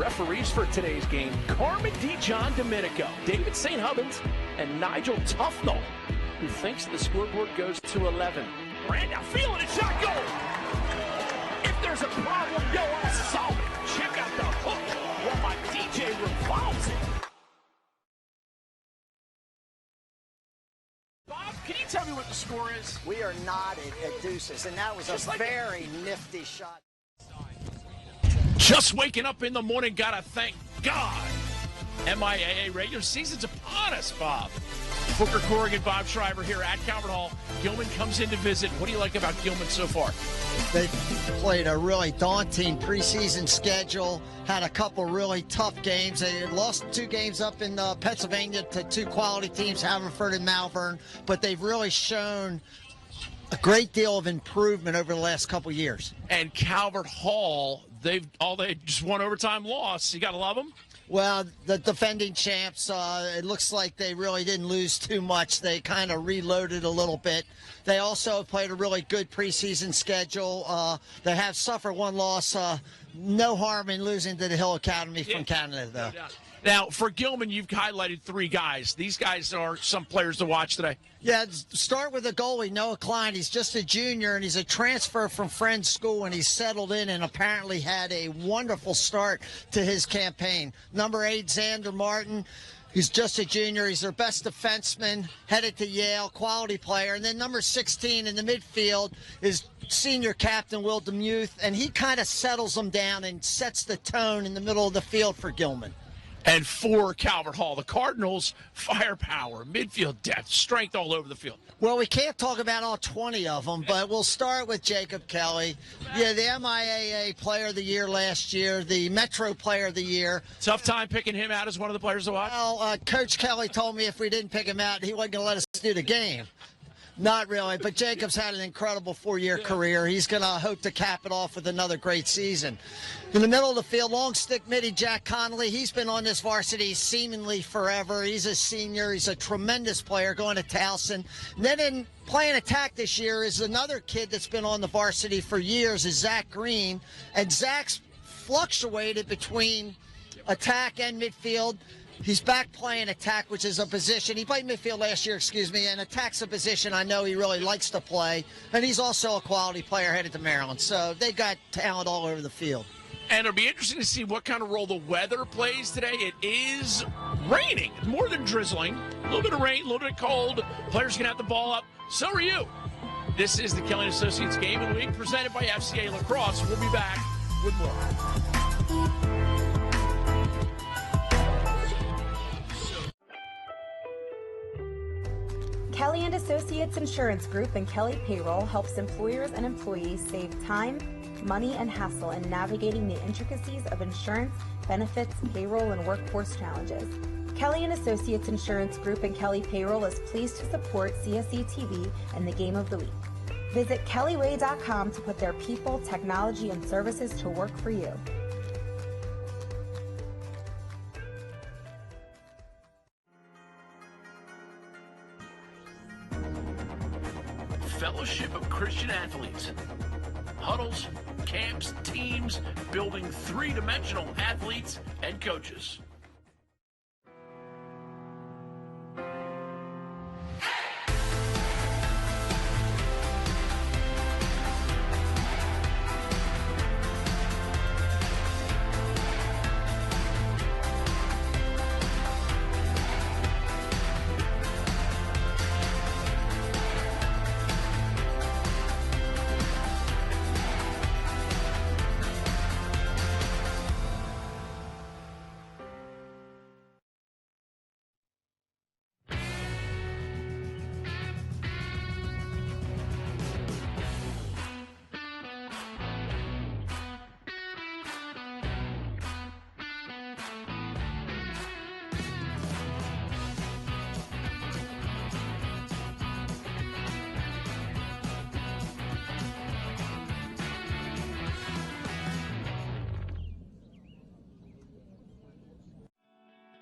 Referees for today's game, Carmen John Domenico, David St. Hubbins, and Nigel Tufnell, who thinks the scoreboard goes to 11. Brandon feeling it, shot goal! If there's a problem, yo, I'll solve it. Check out the hook while my DJ revolves it. Bob, can you tell me what the score is? We are knotted at deuces, and that was a very nifty shot. Just waking up in the morning, gotta thank God. MIAA regular season's upon us, Bob. Booker Corrigan, Bob Schreiber here at Calvert Hall. Gilman comes in to visit. What do you like about Gilman so far? They played a really daunting preseason schedule, had a couple really tough games. They lost 2 games up in Pennsylvania to 2 quality teams, Haverford and Malvern, but they've really shown a great deal of improvement over the last couple years. And Calvert Hall, they just one overtime loss. You got to love them. Well, the defending champs, it looks like they really didn't lose too much. They kind of reloaded a little bit. They also played a really good preseason schedule. They have suffered 1 loss. No harm in losing to the Hill Academy from Canada, though. No. Now, for Gilman, you've highlighted 3 guys. These guys are some players to watch today. Yeah, start with the goalie, Noah Klein. He's just a junior, and he's a transfer from Friends School, and he's settled in and apparently had a wonderful start to his campaign. Number 8, Zander Martin. He's just a junior. He's their best defenseman, headed to Yale, quality player. And then number 16 in the midfield is senior captain Will Demuth, and he kind of settles them down and sets the tone in the middle of the field for Gilman. And for Calvert Hall, the Cardinals, firepower, midfield depth, strength all over the field. Well, we can't talk about all 20 of them, but we'll start with Jacob Kelly. Yeah, the MIAA Player of the Year last year, the Metro Player of the Year. Tough time picking him out as one of the players to watch? Well, Coach Kelly told me if we didn't pick him out, he wasn't going to let us do the game. Not really, but Jacob's had an incredible 4-year career. He's going to hope to cap it off with another great season. In the middle of the field, long stick midi Jack Connolly. He's been on this varsity seemingly forever. He's a senior. He's a tremendous player going to Towson. And then in playing attack this year is another kid that's been on the varsity for years, is Zach Green. And Zach's fluctuated between attack and midfield. He's back playing attack, which is a position. He played midfield last year, and attack's a position I know he really likes to play. And he's also a quality player headed to Maryland. So they got talent all over the field. And it'll be interesting to see what kind of role the weather plays today. It is raining, more than drizzling. A little bit of rain, a little bit cold. Players can have the ball up. So are you. This is the Kelly & Associates Game of the Week presented by FCA Lacrosse. We'll be back with more. Kelly & Associates Insurance Group and Kelly Payroll helps employers and employees save time, money, and hassle in navigating the intricacies of insurance, benefits, payroll, and workforce challenges. Kelly & Associates Insurance Group and Kelly Payroll is pleased to support CSE TV and the Game of the Week. Visit kellyway.com to put their people, technology, and services to work for you. Fellowship of Christian Athletes. Huddles, camps, teams, building 3-dimensional athletes and coaches.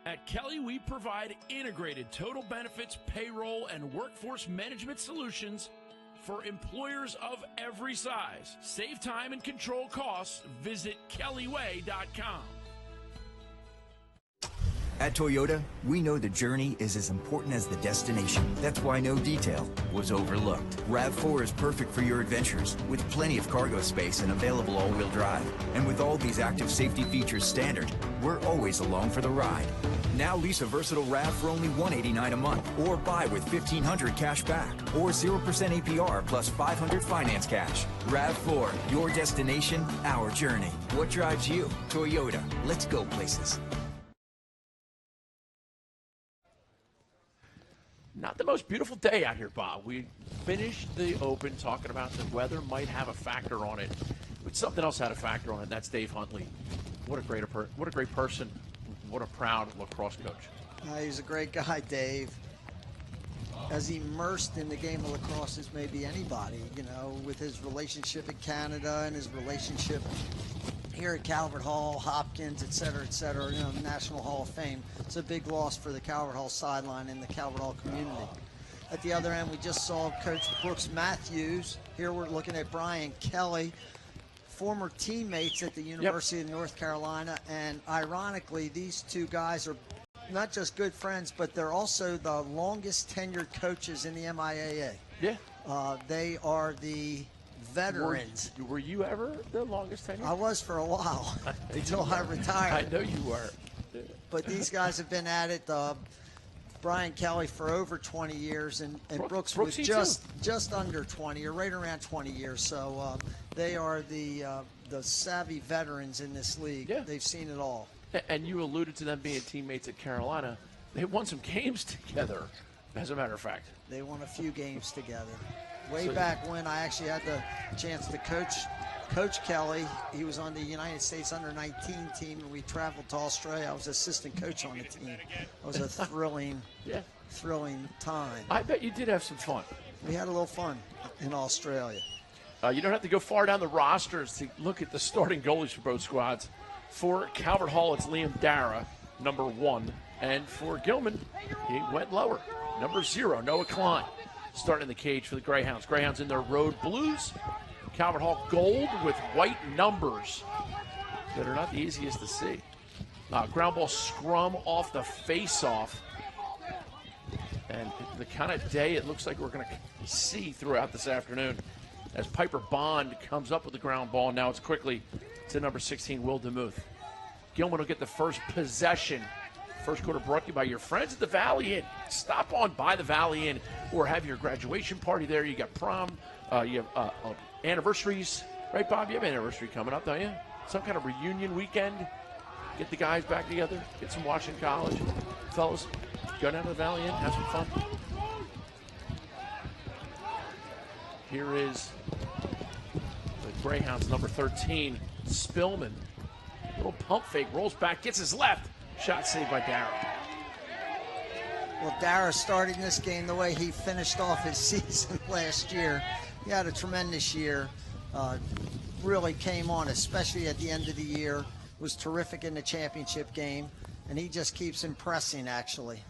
At Kelly, we provide integrated total benefits, payroll, and workforce management solutions for employers of every size. Save time and control costs. Visit kellyway.com. At Toyota, we know the journey is as important as the destination. That's why no detail was overlooked. RAV4 is perfect for your adventures, with plenty of cargo space and available all-wheel drive. And with all these active safety features standard, we're always along for the ride. Now lease a versatile RAV for only $189 a month, or buy with $1,500 cash back, or 0% APR plus $500 finance cash. RAV4, your destination, our journey. What drives you? Toyota. Let's go places. Not the most beautiful day out here, Bob. We finished the Open talking about the weather might have a factor on it, but something else had a factor on it, and that's Dave Huntley. What a great person. What a proud lacrosse coach. He's a great guy, Dave. As immersed in the game of lacrosse as maybe anybody, you know, with his relationship in Canada and his relationship here at Calvert Hall, Hopkins, et cetera, you know, National Hall of Fame. It's a big loss for the Calvert Hall sideline and the Calvert Hall community. At the other end, we just saw Coach Brooks Matthews. Here we're looking at Brian Kelly, former teammates at the University of North Carolina. And ironically, these two guys are not just good friends, but they're also the longest tenured coaches in the MIAA. Yeah. They are the veterans. Were you ever the longest tenured? I was for a while until I retired. I know you were. But these guys have been at it. Brian Kelly for over 20 years, and Brooks was just under 20, or right around 20 years. So they are the savvy veterans in this league. Yeah. They've seen it all. And you alluded to them being teammates at Carolina. They won some games together, as a matter of fact. They won a few games together. Way back when I actually had the chance to coach Kelly. He was on the United States under-19 team, and we traveled to Australia. I was assistant coach on the team. It was a thrilling time. I bet you did have some fun. We had a little fun in Australia. You don't have to go far down the rosters to look at the starting goalies for both squads. For Calvert Hall, it's Liam Dara, number 1. And for Gilman, he went lower. Number 0, Noah Klein, starting in the cage for the Greyhounds. Greyhounds in their road blues. Calvert Hall gold with white numbers that are not the easiest to see. Ground ball scrum off the face-off. And the kind of day it looks like we're going to see throughout this afternoon as Piper Bond comes up with the ground ball. Now it's quickly to number 16, Will DeMuth. Gilman will get the first possession. First quarter brought to you by your friends at the Valley Inn. Stop on by the Valley Inn or have your graduation party there. You got prom, you have anniversaries. Right, Bob? You have an anniversary coming up, don't you? Some kind of reunion weekend. Get the guys back together. Get some Washington College. Fellas, go down to the Valley Inn. Have some fun. Here is the Greyhounds, number 13, Spillman. Little pump fake, rolls back, gets his left. Shot saved by Dara. Well, Dara starting this game the way he finished off his season last year. He had a tremendous year. Really came on, especially at the end of the year. Was terrific in the championship game, and he just keeps impressing, actually.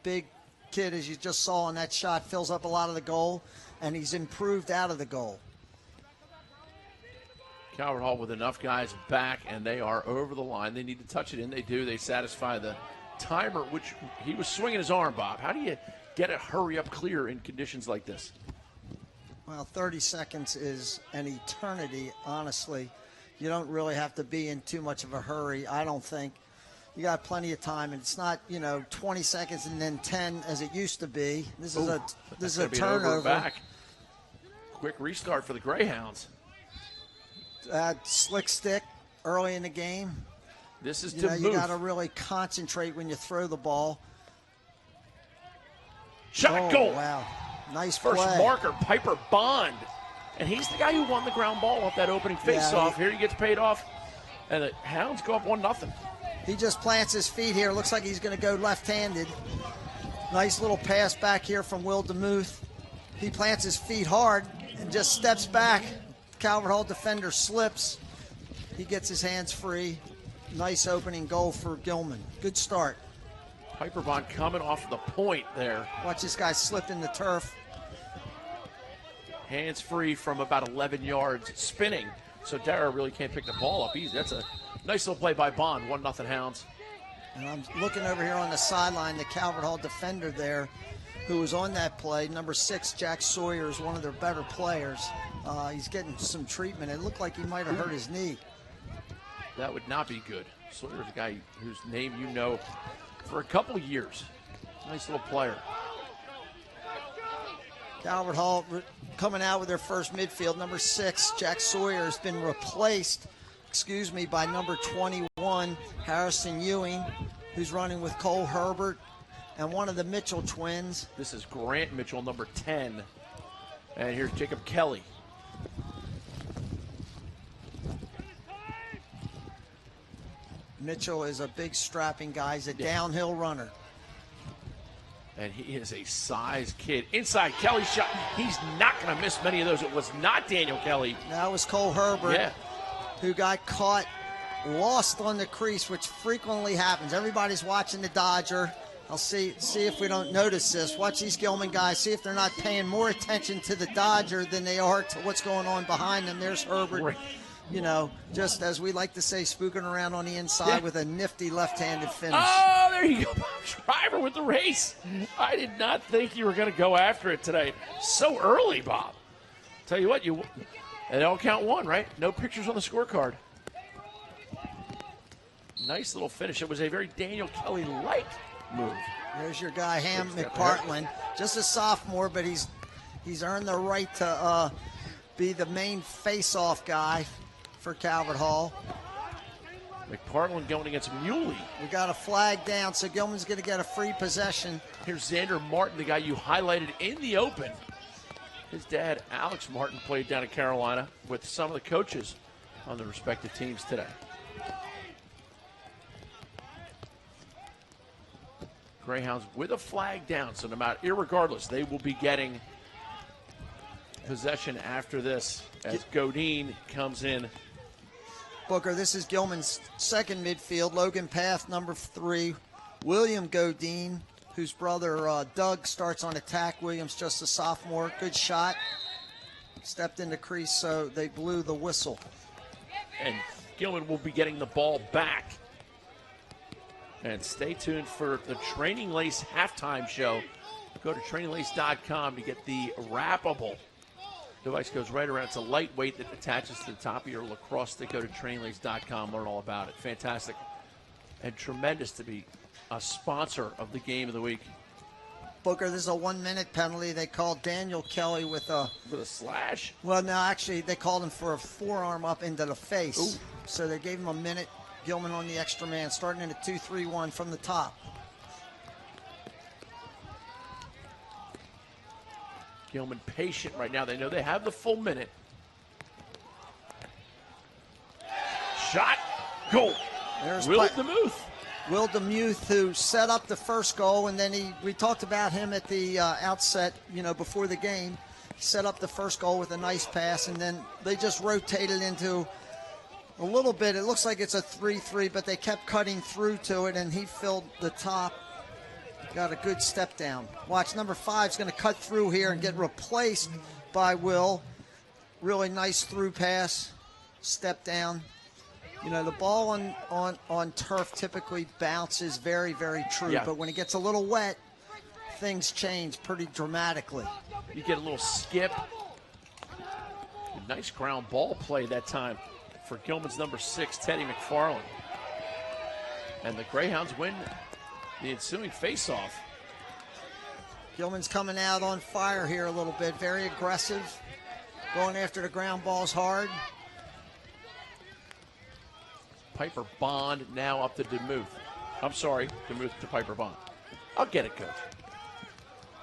Big kid, as you just saw in that shot, fills up a lot of the goal, and he's improved out of the goal. Calvert Hall with enough guys back, and they are over the line. They need to touch it in. They do. They satisfy the timer, which he was swinging his arm, Bob. How do you get a hurry-up clear in conditions like this? Well, 30 seconds is an eternity, honestly. You don't really have to be in too much of a hurry, I don't think. You got plenty of time, and it's not, 20 seconds and then 10 as it used to be. This is a turnover. Back. Quick restart for the Greyhounds. Slick stick early in the game. This is you got to really concentrate when you throw the ball. Shot goal. Wow. Nice First play. marker, Piper Bond. And he's the guy who won the ground ball off that opening face-off. Here he gets paid off, and the Hounds go up 1-0. He just plants his feet here. Looks like he's going to go left-handed. Nice little pass back here from Will DeMuth. He plants his feet hard and just steps back. Calvert Hall defender slips. He gets his hands free. Nice opening goal for Gilman. Good start. Piper Bond coming off the point there. Watch this guy slip in the turf. Hands free from about 11 yards, spinning. So Dara really can't pick the ball up easy. That's a nice little play by Bond. 1-0 Hounds. And I'm looking over here on the sideline, the Calvert Hall defender there who was on that play. Number 6, Jack Sawyer, is one of their better players. He's getting some treatment. It looked like he might have hurt his knee. That would not be good. Sawyer's a guy whose name you know for a couple of years. Nice little player. Calvert Hall coming out with their first midfield. Number 6, Jack Sawyer, has been replaced, by number 21, Harrison Ewing, who's running with Cole Herbert and one of the Mitchell twins. This is Grant Mitchell, number 10. And here's Jacob Kelly. Mitchell is a big strapping guy. He's a downhill runner. And he is a size kid. Inside Kelly's shot. He's not going to miss many of those. It was not Daniel Kelly. That was Cole Herbert, yeah, who got caught lost on the crease, which frequently happens. Everybody's watching the Dodger. I'll see if we don't notice this. Watch these Gilman guys. See if they're not paying more attention to the Dodger than they are to what's going on behind them. There's Herbert. Right. You know, just as we like to say, spooking around on the inside with a nifty left-handed finish. Oh, there you go. Driver with the race. I did not think you were going to go after it today. So early, Bob. Tell you what, and all count one, right? No pictures on the scorecard. Nice little finish. It was a very Daniel Kelly-like move. There's your guy, Ham McPartland. Just a sophomore, but he's earned the right to be the main face-off guy for Calvert Hall. McPartland going against Muley. We got a flag down, so Gilman's going to get a free possession. Here's Zander Martin, the guy you highlighted in the open. His dad, Alex Martin, played down in Carolina with some of the coaches on the respective teams today. Greyhounds with a flag down, so no matter, irregardless, they will be getting possession after this as Godine comes in. Booker, this is Gilman's second midfield. Logan Path, number 3. William Godine, whose brother Doug starts on attack. William's just a sophomore. Good shot. Stepped in the crease, so they blew the whistle. And Gilman will be getting the ball back. And stay tuned for the Training Lace halftime show. Go to traininglace.com to get the wrappable device. Goes right around. It's a lightweight that attaches to the top of your lacrosse stick. Go to traininglace.com. Learn all about it. Fantastic and tremendous to be a sponsor of the game of the week. Booker, this is a 1-minute penalty. They called Daniel Kelly with a slash. Well, no, actually, they called him for a forearm up into the face. Ooh. So they gave him a minute. Gilman on the extra man, starting in a 2-3-1 from the top. Gilman patient right now. They know they have the full minute. Shot. Goal. There's Will DeMuth. Will DeMuth, who set up the first goal, and then we talked about him at the outset, before the game. He set up the first goal with a nice pass, and then they just rotated into a little bit. It looks like it's a 3-3, but they kept cutting through to it, and he filled the top. Got a good step down. Watch, number 5 is going to cut through here and get replaced by Will. Really nice through pass, step down. The ball on turf typically bounces very, very true, yeah. But when it gets a little wet, things change pretty dramatically. You get a little skip. Nice ground ball play that time for Gilman's number 6, Teddy McFarland. And the Greyhounds win the ensuing face-off. Gilman's coming out on fire here a little bit. Very aggressive. Going after the ground balls hard. Piper Bond now up to DeMuth. I'm sorry, DeMuth to Piper Bond. I'll get it, Coach.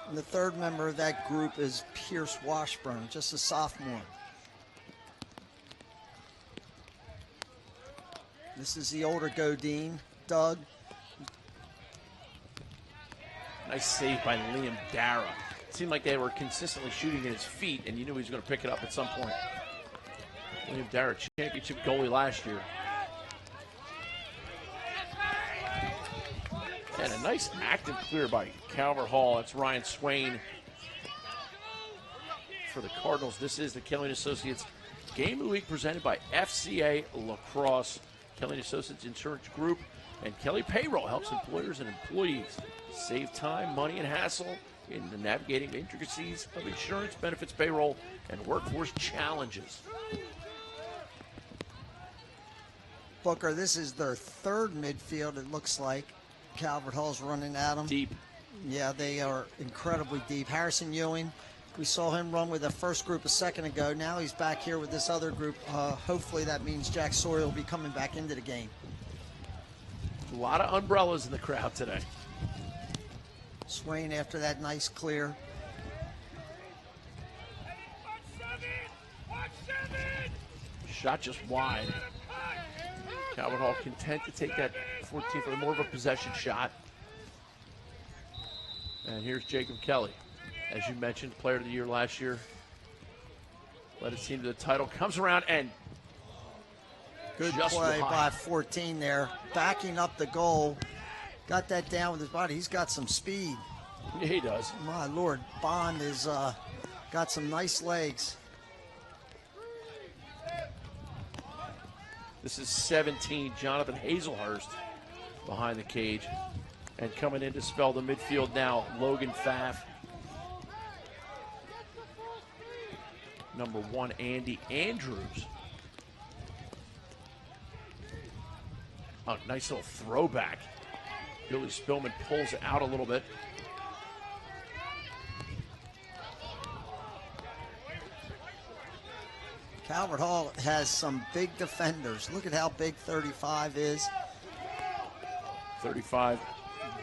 And the third member of that group is Pierce Washburn, just a sophomore. This is the older Godine, Doug. Nice save by Liam Dara. It seemed like they were consistently shooting at his feet, and you knew he was going to pick it up at some point. Liam Dara, championship goalie last year. And a nice active clear by Calvert Hall. That's Ryan Swain for the Cardinals. This is the Kelly & Associates Game of the Week presented by FCA Lacrosse. Kelly and Associates Insurance Group, and Kelly Payroll helps employers and employees save time, money, and hassle in the navigating the intricacies of insurance, benefits, payroll, and workforce challenges. Booker, this is their third midfield, it looks like. Calvert Hall's running at them. Deep. Yeah, they are incredibly deep. Harrison Ewing, we saw him run with the first group a second ago. Now he's back here with this other group. Hopefully that means Jack Sawyer will be coming back into the game. A lot of umbrellas in the crowd today. Swain after that nice clear. Shot just wide. Calvert Hall content to take that 14 for more of a possession shot. And here's Jacob Kelly. As you mentioned, player of the year last year. Led his team to the title. Comes around and good just play wide. by 14 there. Backing up the goal. Got that down with his body. He's got some speed. Yeah, he does. My Lord, Bond is got some nice legs. This is 17, Jonathan Hazlehurst behind the cage. And coming in to spell the midfield now, Logan Pfaff. Number 1, Andy Andrews. Oh, nice little throwback. Billy Spillman pulls it out a little bit. Calvert Hall has some big defenders. Look at how big 35 is. 35.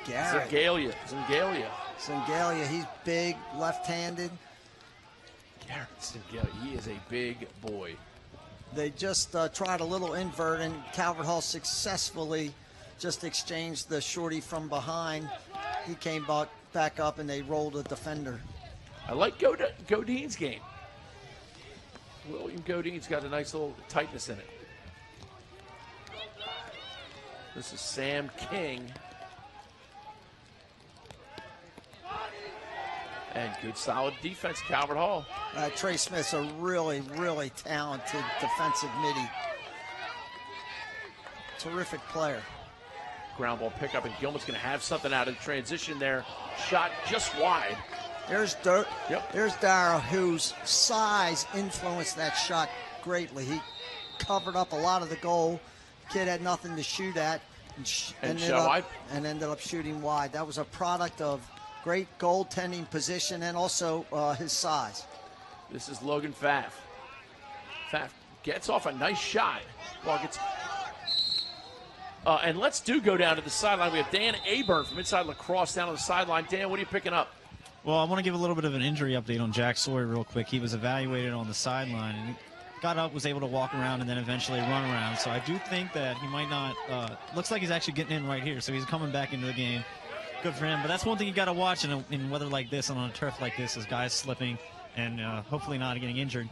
Garrett. Zengalia. He's big, left-handed. Garrett Zengalia, he is a big boy. They just tried a little invert, and Calvert Hall successfully just exchanged the shorty from behind. He came back up, and they rolled a defender. I like Godine's game. William Godine's got a nice little tightness in it. This is Sam King. And good solid defense, Calvert Hall. Trey Smith's a really, really talented defensive midi. Terrific player. Ground ball pickup, and Gilman's going to have something out of the transition there. Shot just wide. There's Dara, whose size influenced that shot greatly. He covered up a lot of the goal. Kid had nothing to shoot at, and ended up shooting wide. That was a product of great goaltending position and also his size. This is Logan Pfaff. Pfaff gets off a nice shot. Ball gets. And let's go down to the sideline. We have Dan Aburn from inside Lacrosse down on the sideline. Dan, what are you picking up? Well, I want to give a little bit of an injury update on Jack Sawyer real quick. He was evaluated on the sideline, and he got up, was able to walk around, and then eventually run around. So I do think that he might not looks like he's actually getting in right here, so he's coming back into the game. Good for him. But that's one thing you got to watch in weather like this and on a turf like this is guys slipping and hopefully not getting injured.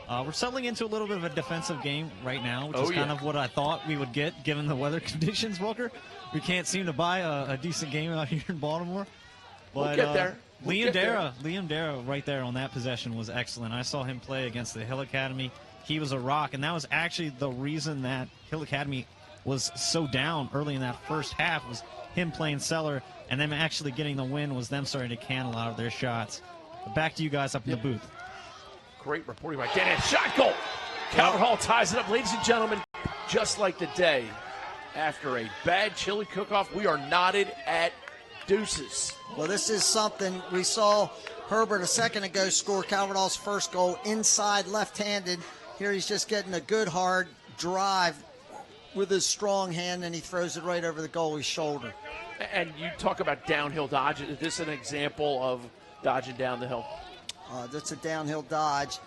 We're settling into a little bit of a defensive game right now, which is kind of what I thought we would get given the weather conditions, Walker. We can't seem to buy a decent game out here in Baltimore. But, we'll get there. Liam Dara right there on that possession was excellent. I saw him play against the Hill Academy. He was a rock, and that was actually the reason that Hill Academy was so down early in that first half was him playing cellar, and them actually getting the win was them starting to can a lot of their shots. But back to you guys up in the booth. Great reporting by Dan. And shot goal. Calvert Hall ties it up. Ladies and gentlemen, just like the day after a bad chili cook-off, we are knotted at deuces. Well, this is something we saw Herbert a second ago score Calvert Hall's first goal inside left-handed. Here he's just getting a good hard drive with his strong hand, and he throws it right over the goalie's shoulder. And you talk about downhill dodge. Is this an example of dodging down the hill? That's a downhill dodge.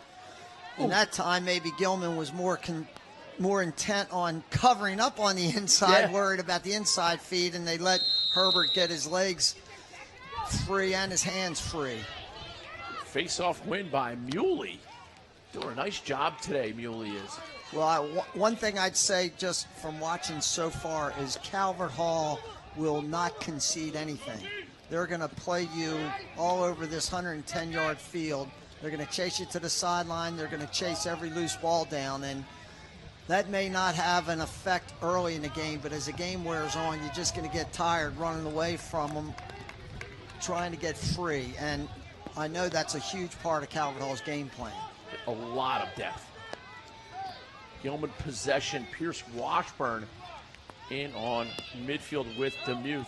In that time, maybe Gilman was more intent on covering up on the inside, worried about the inside feed, and they let Herbert get his legs free and his hands free. Face-off win by Muley. Doing a nice job today, Muley is. Well, one thing I'd say just from watching so far is Calvert Hall will not concede anything. They're going to play you all over this 110-yard field. They're going to chase you to the sideline. They're going to chase every loose ball down. And That may not have an effect early in the game, but as the game wears on, you're just going to get tired running away from them, trying to get free. And I know that's a huge part of Calvert Hall's game plan. A lot of depth. Gilman possession. Pierce Washburn in on midfield with DeMuth.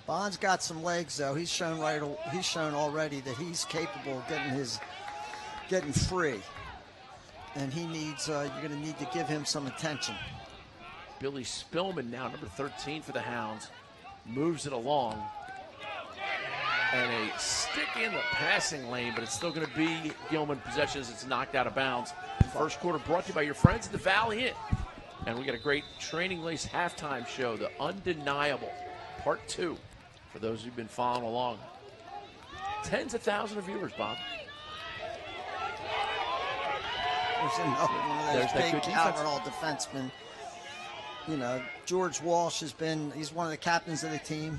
Bond's got some legs, though. He's shown already that he's capable of getting free. And he needs, you're going to need to give him some attention. Billy Spillman now, number 13 for the Hounds, moves it along. And a stick in the passing lane, but it's still going to be Gilman possession as it's knocked out of bounds. First quarter brought to you by your friends at the Valley Inn. And we got a great Training Lace halftime show, The Undeniable, Part 2, for those who've been following along. Tens of thousands of viewers, Bob. There's another one of those big Calvert Hall defensemen. You know, George Walsh he's one of the captains of the team.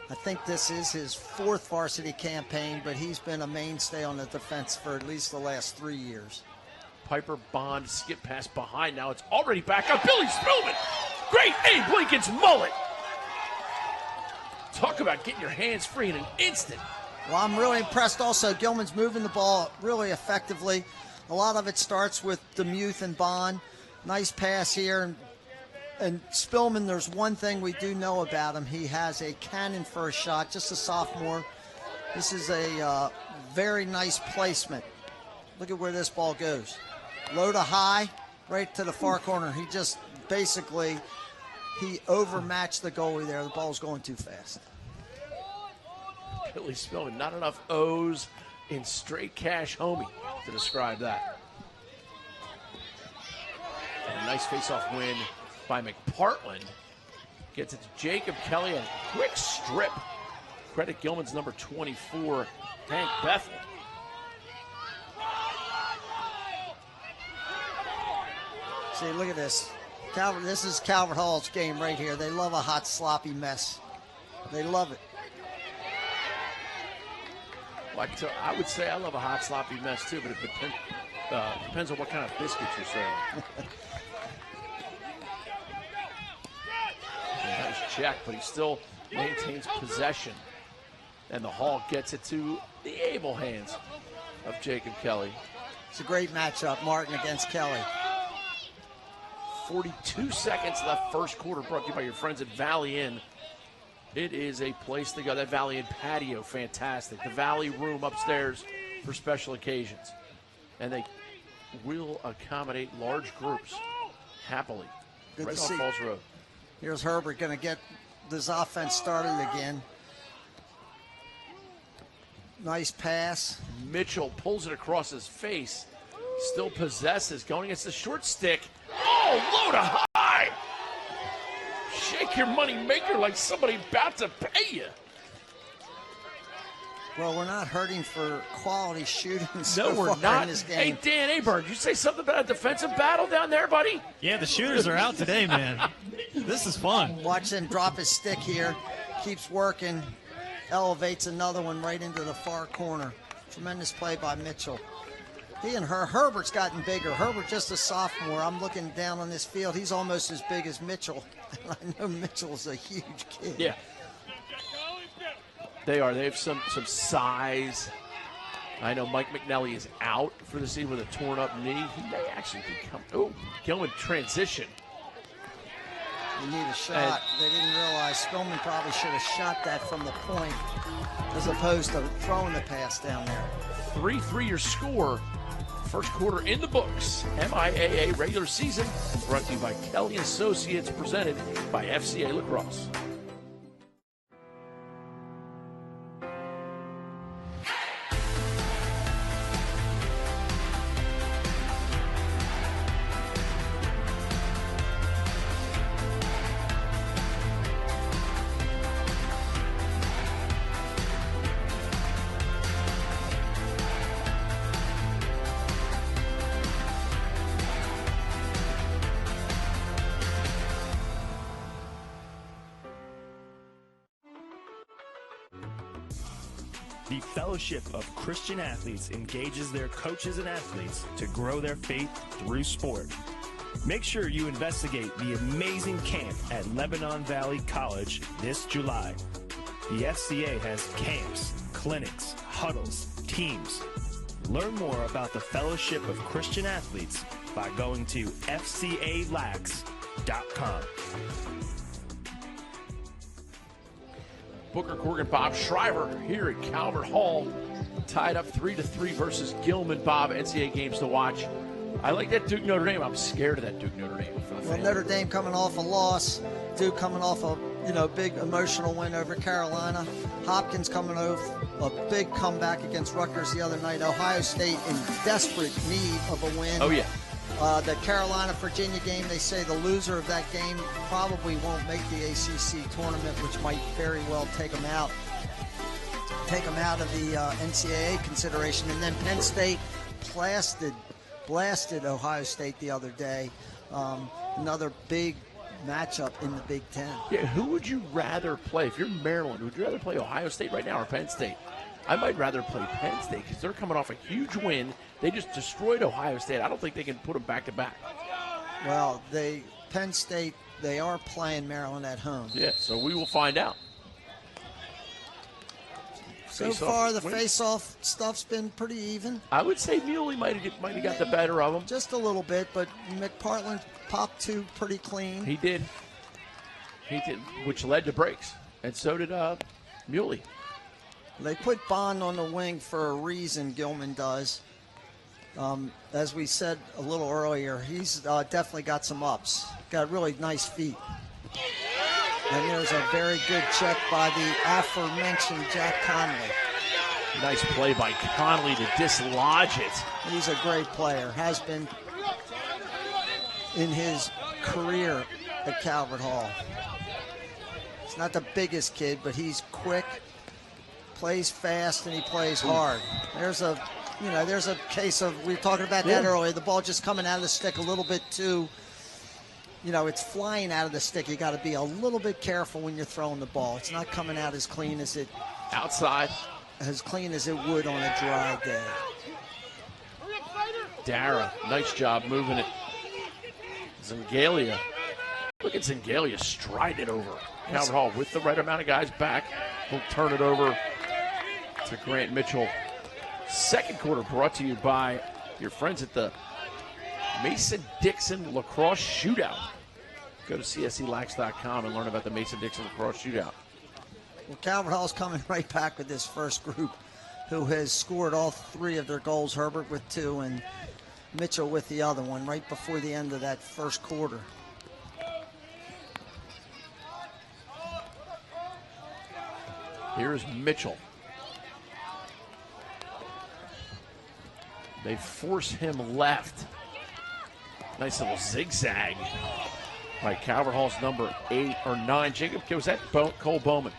I think this is his 4th varsity campaign, but he's been a mainstay on the defense for at least the last 3 years. Piper Bond skip pass behind. Now it's already back up. Billy Spillman. Great Abe Lincoln's mullet. Talk about getting your hands free in an instant. Well, I'm really impressed also. Gilman's moving the ball really effectively. A lot of it starts with DeMuth and Bond. Nice pass here. And Spillman, there's one thing we do know about him. He has a cannon for a shot, just a sophomore. This is a very nice placement. Look at where this ball goes. Low to high, right to the far corner. He just basically, he overmatched the goalie there. The ball's going too fast. Billy Spillman, not enough O's in straight cash homie to describe that. And a nice face-off win by McPartland. Gets it to Jacob Kelly, a quick strip. Credit Gilman's number 24, Hank Bethel. See, look at this. This is Calvert Hall's game right here. They love a hot, sloppy mess. They love it. I would say I love a hot, sloppy mess too, but it depends on what kind of biscuits you're serving. Nice check, but he still maintains possession. And the Hall gets it to the able hands of Jacob Kelly. It's a great matchup, Martin against Kelly. 42 seconds left first quarter, brought to you by your friends at Valley Inn. It is a place to go. That Valley Inn patio, fantastic. The Valley Room upstairs for special occasions. And they will accommodate large groups happily. Good right to off see. Falls Road. Here's Herbert going to get this offense started again. Nice pass. Mitchell pulls it across his face. Still possesses, going against the short stick. Oh, low to high. Shake your money maker like somebody about to pay you. Well, we're not hurting for quality shooting No, we're far not. in this game. Hey, Dan Aberg, you say something about a defensive battle down there, buddy? Yeah, the shooters are out today, man. This is fun. Watch him drop his stick here. Keeps working. Elevates another one right into the far corner. Tremendous play by Mitchell. He and Herbert's gotten bigger. Herbert just a sophomore. I'm looking down on this field. He's almost as big as Mitchell. And I know Mitchell's a huge kid. Yeah. They are. They have some size. I know Mike McNelly is out for the season with a torn up knee. He may actually become. Oh, Gilman transition. You need a shot. They didn't realize Spillman probably should have shot that from the point as opposed to throwing the pass down there. 3-3 your score. First quarter in the books. MIAA regular season brought to you by Kelly Associates, presented by FCA Lacrosse. The Fellowship of Christian Athletes engages their coaches and athletes to grow their faith through sport. Make sure you investigate the amazing camp at Lebanon Valley College this July. The FCA has camps, clinics, huddles, teams. Learn more about the Fellowship of Christian Athletes by going to fcalax.com. Booker Corrigan, Bob Shriver here at Calvert Hall, tied up 3-3 versus Gilman. Bob, NCAA games to watch. I like that Duke Notre Dame. I'm scared of that Duke Notre Dame. Well, Notre Dame coming off a loss, Duke coming off a big emotional win over Carolina. Hopkins coming off a big comeback against Rutgers the other night. Ohio State in desperate need of a win. Oh yeah. The Carolina-Virginia game, they say the loser of that game probably won't make the ACC tournament, which might very well take them out of the NCAA consideration. And then Penn State blasted Ohio State the other day. Another big matchup in the Big Ten. Yeah, who would you rather play? If you're Maryland, would you rather play Ohio State right now or Penn State? I might rather play Penn State because they're coming off a huge win. They just destroyed Ohio State. I don't think they can put them back to back. Well, Penn State, they are playing Maryland at home. Yeah, so we will find out. So far, the face-off stuff's been pretty even. I would say Muley might have got the better of them. Just a little bit, but McPartland popped two pretty clean. He did, which led to breaks, and so did Muley. They put Bond on the wing for a reason, Gilman does. As we said a little earlier, he's definitely got some ups. Got really nice feet. And there's a very good check by the aforementioned Jack Conley. Nice play by Conley to dislodge it. He's a great player, has been in his career at Calvert Hall. He's not the biggest kid, but he's quick, plays fast, and he plays hard. There's a case of, we were talking about that earlier, the ball just coming out of the stick a little bit too, it's flying out of the stick. You got to be a little bit careful when you're throwing the ball. It's not coming out as clean as it would on a dry day. Dara, nice job moving it. Zengalia. Look at Zengalia stride it over. Calvert Hall with the right amount of guys back. He'll turn it over to Grant Mitchell. Second quarter brought to you by your friends at the Mason-Dixon Lacrosse Shootout. Go to cselax.com and learn about the Mason-Dixon Lacrosse Shootout. Well, Calvert Hall's coming right back with this first group who has scored all three of their goals, Herbert with two and Mitchell with the other one, right before the end of that first quarter. Here's Mitchell. They force him left. Nice little zigzag by Calvert Hall's number 8 or 9. Jacob, was that Cole Bowman?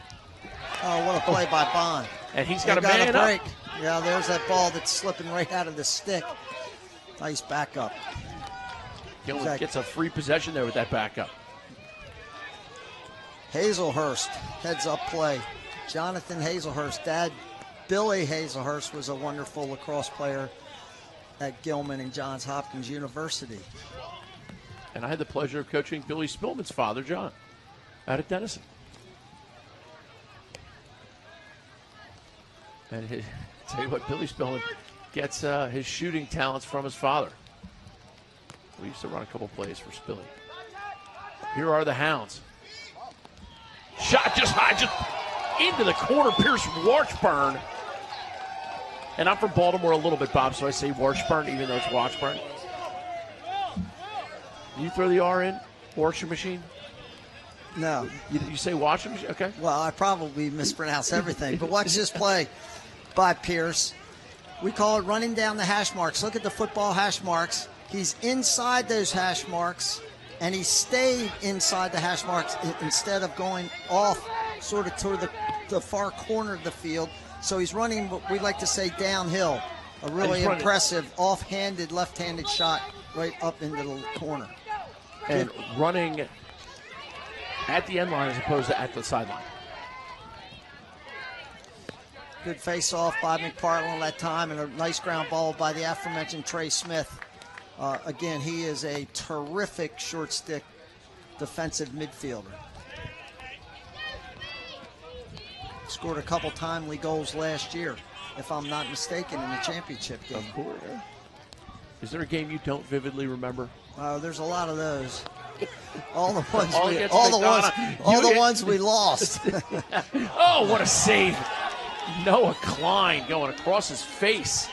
Oh, what a play by Bond. And he's got a man break. up. Yeah, there's that ball that's slipping right out of the stick. Nice backup. Gilman gets a free possession there with that backup. Hazlehurst heads up play. Jonathan Hazlehurst, dad Billy Hazlehurst was a wonderful lacrosse player at Gilman and Johns Hopkins University. And I had the pleasure of coaching Billy Spillman's father, John, out at Denison. And tell you what, Billy Spillman gets his shooting talents from his father. We used to run a couple plays for Spilly. Here are the Hounds. Shot just high, just into the corner. Pierce Washburn. And I'm from Baltimore a little bit, Bob, so I say Washburn, even though it's Washburn. You throw the R in? Washing machine? No. You say washing machine? Okay. Well, I probably mispronounce everything, but watch this play by Pierce. We call it running down the hash marks. Look at the football hash marks. He's inside those hash marks, and he stayed inside the hash marks instead of going off sort of toward the far corner of the field. So he's running what we like to say downhill. A really impressive off-handed, left-handed shot right up into the corner. And running at the end line as opposed to at the sideline. Good face-off by McPartland that time, and a nice ground ball by the aforementioned Trey Smith Again, he is a terrific short stick defensive midfielder. Scored a couple timely goals last year, if I'm not mistaken, in the championship game. Of course. Is there a game you don't vividly remember? There's a lot of those. All the ones we lost. Oh, what a save. Noah Klein going across his face.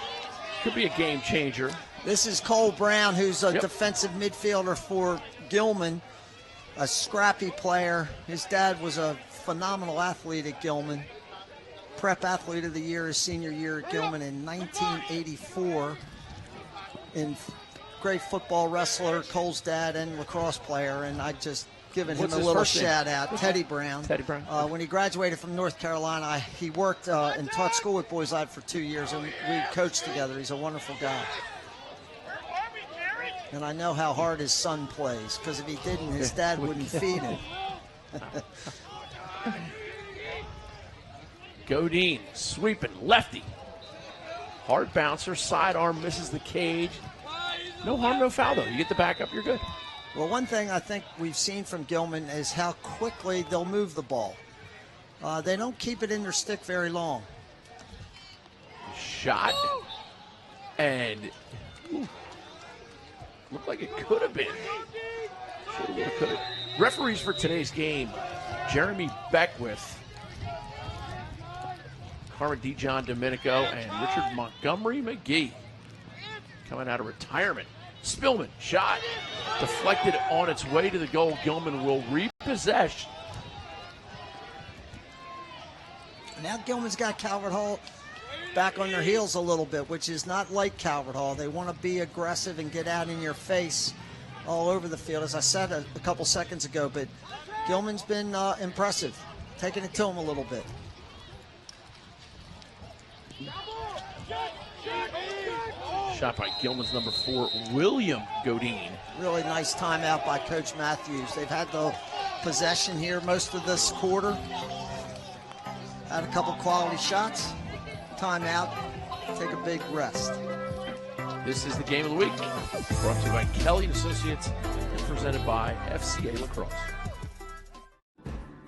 Could be a game changer. This is Cole Brown, who's a defensive midfielder for Gilman, a scrappy player. His dad was a phenomenal athlete at Gilman. Prep Athlete of the Year his senior year at Gilman in 1984. And great football wrestler, Cole's dad, and lacrosse player. And I just given him a little shout out. Teddy Brown. Teddy Brown. When he graduated from North Carolina, he worked and taught school with Boys Lad for 2 years, and we coached together. He's a wonderful guy. And I know how hard his son plays, because if he didn't, his dad wouldn't feed him. Godine sweeping lefty. Hard bouncer, sidearm misses the cage. No harm, no foul, though. You get the backup, you're good. Well, one thing I think we've seen from Gilman is how quickly they'll move the ball. They don't keep it in their stick very long. Shot. And looked like it could have been. Could have. Referees for today's game, Jeremy Beckwith, Carmen DeJohn Domenico, and Richard Montgomery McGee coming out of retirement. Spillman, shot, deflected on its way to the goal. Gilman will repossess. Now Gilman's got Calvert Hall back on their heels a little bit, which is not like Calvert Hall. They want to be aggressive and get out in your face all over the field, as I said a couple seconds ago, but Gilman's been impressive, taking it to him a little bit. Shot by Gilman's number 4, William Godine. Really nice timeout by Coach Matthews. They've had the possession here most of this quarter. Had a couple quality shots. Timeout. Take a big rest. This is the game of the week. Brought to you by Kelly & Associates and presented by FCA Lacrosse.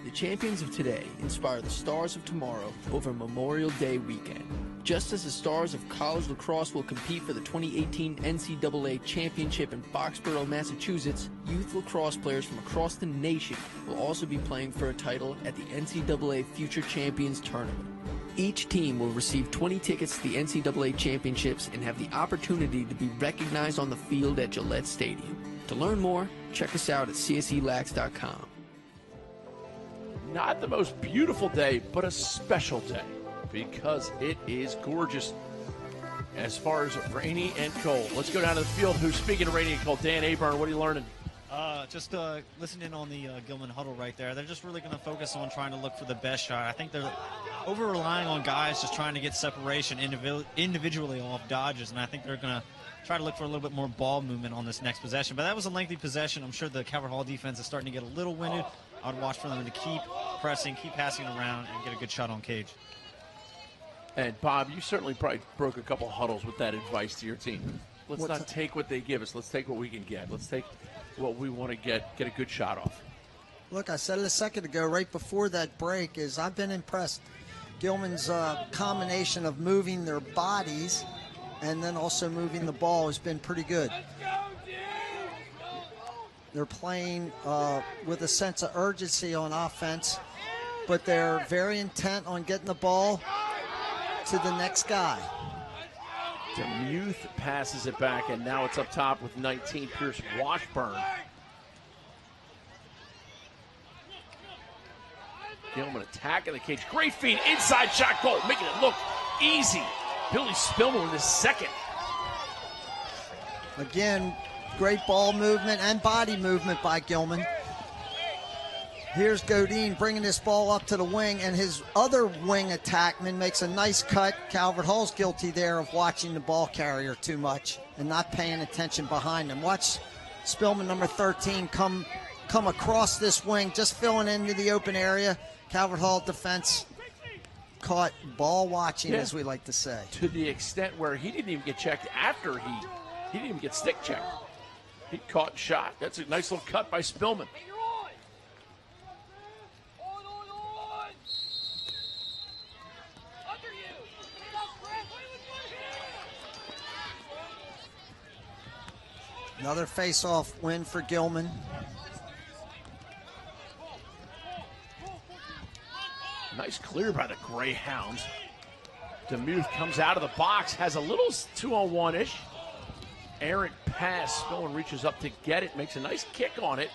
The champions of today inspire the stars of tomorrow over Memorial Day weekend. Just as the stars of college lacrosse will compete for the 2018 NCAA Championship in Foxborough, Massachusetts, youth lacrosse players from across the nation will also be playing for a title at the NCAA Future Champions Tournament. Each team will receive 20 tickets to the NCAA Championships and have the opportunity to be recognized on the field at Gillette Stadium. To learn more, check us out at cselax.com. Not the most beautiful day, but a special day, because it is gorgeous as far as rainy and cold. Let's go down to the field. Who's speaking of rainy and cold? Dan Aburn, what are you learning? Just listening on the Gilman huddle right there. They're just really going to focus on trying to look for the best shot. I think they're over-relying on guys just trying to get separation individually off dodges, and I think they're going to try to look for a little bit more ball movement on this next possession. But that was a lengthy possession. I'm sure the Calvert Hall defense is starting to get a little winded. I would watch for them to keep pressing, keep passing around, and get a good shot on cage. And, Bob, you certainly probably broke a couple huddles with that advice to your team. Let's not take what they give us. Let's take what we can get. Let's take what we want to get a good shot off. Look, I said it a second ago, right before that break, is I've been impressed. Gilman's combination of moving their bodies and then also moving the ball has been pretty good. They're playing with a sense of urgency on offense, but they're very intent on getting the ball to the next guy. Demuth passes it back, and now it's up top with 19, Pierce Washburn. Gilman attacking the cage. Great feed, inside shot, goal, making it look easy. Billy Spillman with his second. Again, great ball movement and body movement by Gilman. Here's Godine bringing this ball up to the wing, and his other wing attackman makes a nice cut. Calvert Hall's guilty there of watching the ball carrier too much and not paying attention behind him. Watch Spillman, number 13, come across this wing, just filling into the open area. Calvert Hall defense caught ball watching, as we like to say. To the extent where he didn't even get checked after he He didn't even get stick checked. He caught and shot. That's a nice little cut by Spillman. Another face-off win for Gilman. Nice clear by the Greyhounds. DeMuth comes out of the box, has a little 2-on-1-ish. Errant pass. Spillman reaches up to get it, makes a nice kick on it.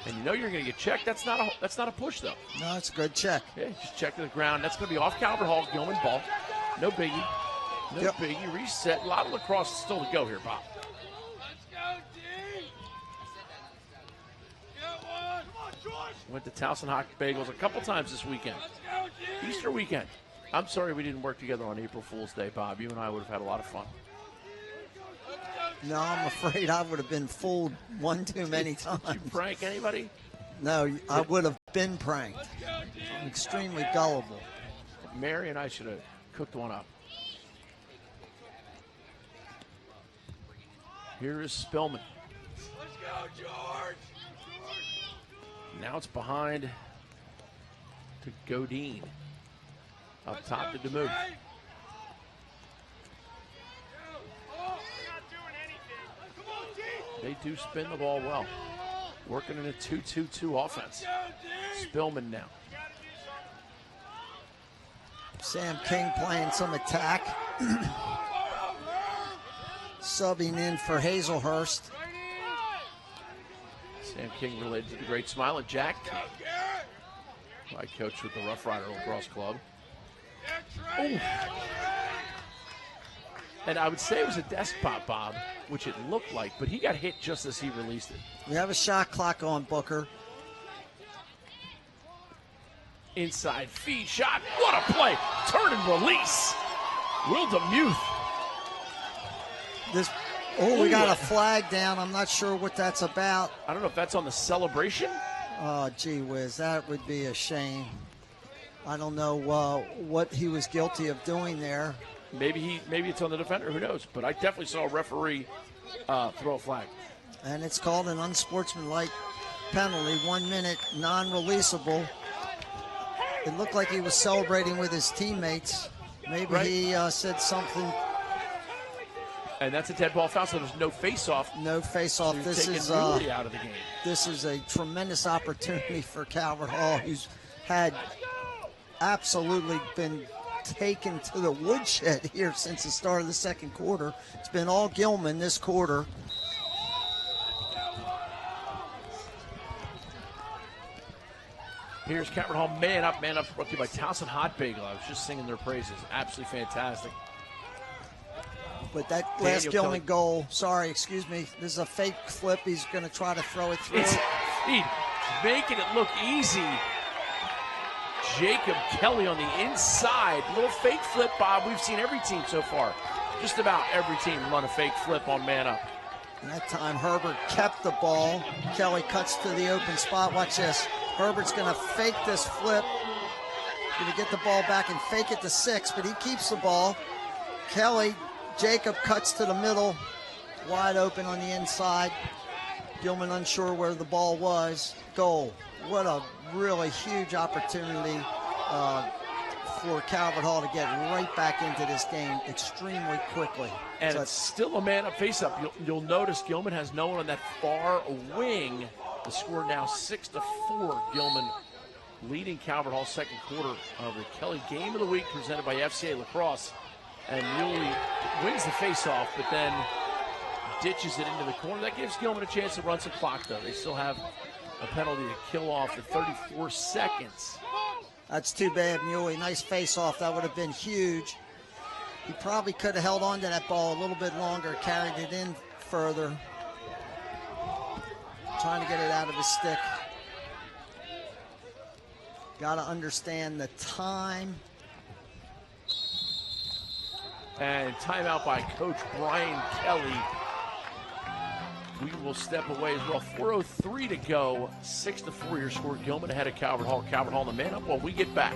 And you know you're going to get checked. That's not a push, though. No, it's a good check. Yeah, just check to the ground. That's going to be off Calvert Hall. Gilman ball. No biggie. No biggie. Reset. A lot of lacrosse still to go here, Bob. Went to Towson Hockey Bagels a couple times this weekend. Easter weekend. I'm sorry we didn't work together on April Fool's Day, Bob. You and I would have had a lot of fun. No, I'm afraid I would have been fooled one too many times. Did you prank anybody? No, I would have been pranked. I'm extremely gullible. Mary and I should have cooked one up. Here is Spillman. Let's go, George! Now it's behind to Godine. Up top to DeMuth. They do spin the ball well. Working in a 2-2-2 offense. Spillman now. Sam King playing some attack. Subbing in for Hazlehurst. Sam King related to the great Smiling Jack King. My coach with the Rough Rider Lacrosse Club. Ooh. And I would say it was a desk pop, Bob, which it looked like, but he got hit just as he released it. We have a shot clock on, Booker. Inside feed shot. What a play. Turn and release. Will DeMuth. We got a flag down. I'm not sure what that's about. I don't know if that's on the celebration. Oh, gee whiz, that would be a shame. I don't know what he was guilty of doing there. Maybe it's on the defender. Who knows? But I definitely saw a referee throw a flag. And it's called an unsportsmanlike penalty. 1 minute, non-releasable. It looked like he was celebrating with his teammates. Maybe he said something. And that's a dead ball foul, so there's no face-off. No face-off. So this is really out of the game. This is a tremendous opportunity for Calvert Hall, who's had absolutely been taken to the woodshed here since the start of the second quarter. It's been all Gilman this quarter. Here's Calvert Hall, man up, brought to you by Towson Hot Bagel. I was just singing their praises. Absolutely fantastic. But that last Gilman goal, this is a fake flip. He's going to try to throw it through. He's making it look easy. Jacob Kelly on the inside. Little fake flip, Bob. We've seen every team so far. Just about every team run a fake flip on man up. And that time Herbert kept the ball. Kelly cuts to the open spot. Watch this. Herbert's going to fake this flip. Going to get the ball back and fake it to 6, but he keeps the ball. Jacob cuts to the middle, wide open on the inside. Gilman unsure where the ball was. Goal. What a really huge opportunity for Calvert Hall to get right back into this game extremely quickly. And it's still a man-up face-up. You'll notice Gilman has no one on that far wing. The score now 6-4. Gilman leading Calvert Hall second quarter of the Kelly Game of the Week presented by FCA Lacrosse. And Muley wins the face-off, but then ditches it into the corner. That gives Gilman a chance to run some clock, though. They still have a penalty to kill off at 34 seconds. That's too bad, Muley. Nice face-off. That would have been huge. He probably could have held on to that ball a little bit longer, carried it in further. Trying to get it out of his stick. Got to understand the time. And timeout by Coach Brian Kelly. We will step away as well. 4:03 to go. 6-4 your score. Gilman ahead of Calvert Hall. Calvert Hall the man up while we get back.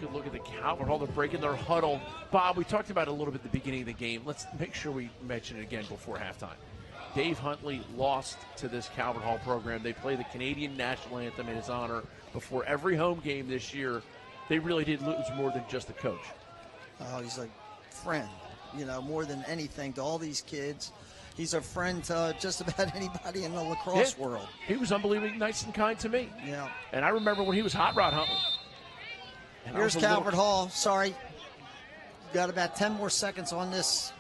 take a look at the Calvert Hall. They're breaking their huddle. Bob, we talked about it a little bit at the beginning of the game. Let's make sure we mention it again before halftime. Dave Huntley lost to this Calvert Hall program. They play the Canadian national anthem in his honor before every home game this year. They really did lose more than just the coach. Oh, he's a friend, more than anything to all these kids. He's a friend to just about anybody in the lacrosse world. He was unbelievably nice and kind to me. Yeah. And I remember when he was Hot Rod Huntley. Here's Calvert Hall. Sorry. Got about 10 more seconds on this.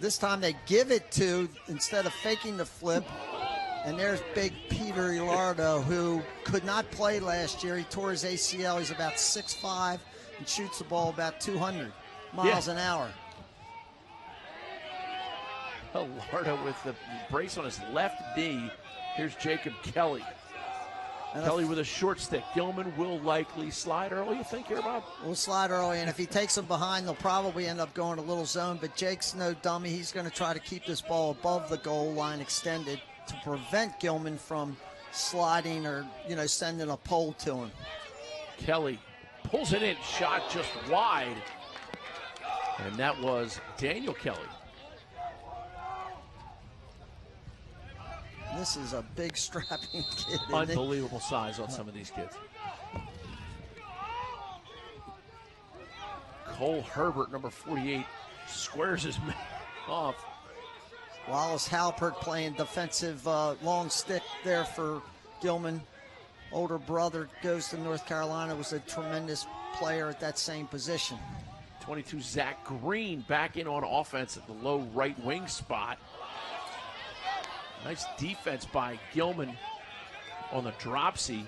This time they give it to, instead of faking the flip, and there's big Peter Ilardo, who could not play last year. He tore his ACL. He's about 6'5", and shoots the ball about 200 miles an hour. Ilardo with the brace on his left knee. Here's Jacob Kelly. And Kelly with a short stick. Gilman will likely slide early, you think, here, Bob? We'll slide early, and if he takes them behind, they'll probably end up going a little zone. But Jake's no dummy. He's going to try to keep this ball above the goal line extended to prevent Gilman from sliding or, sending a pole to him. Kelly pulls it in, shot just wide. And that was Daniel Kelly. This is a big, strapping kid. Unbelievable size on some of these kids. Cole Herbert, number 48, squares his man off. Wallace Halpert playing defensive long stick there for Gilman. Older brother goes to North Carolina, was a tremendous player at that same position. 22, Zach Green back in on offense at the low right wing spot. Nice defense by Gilman on the dropsy.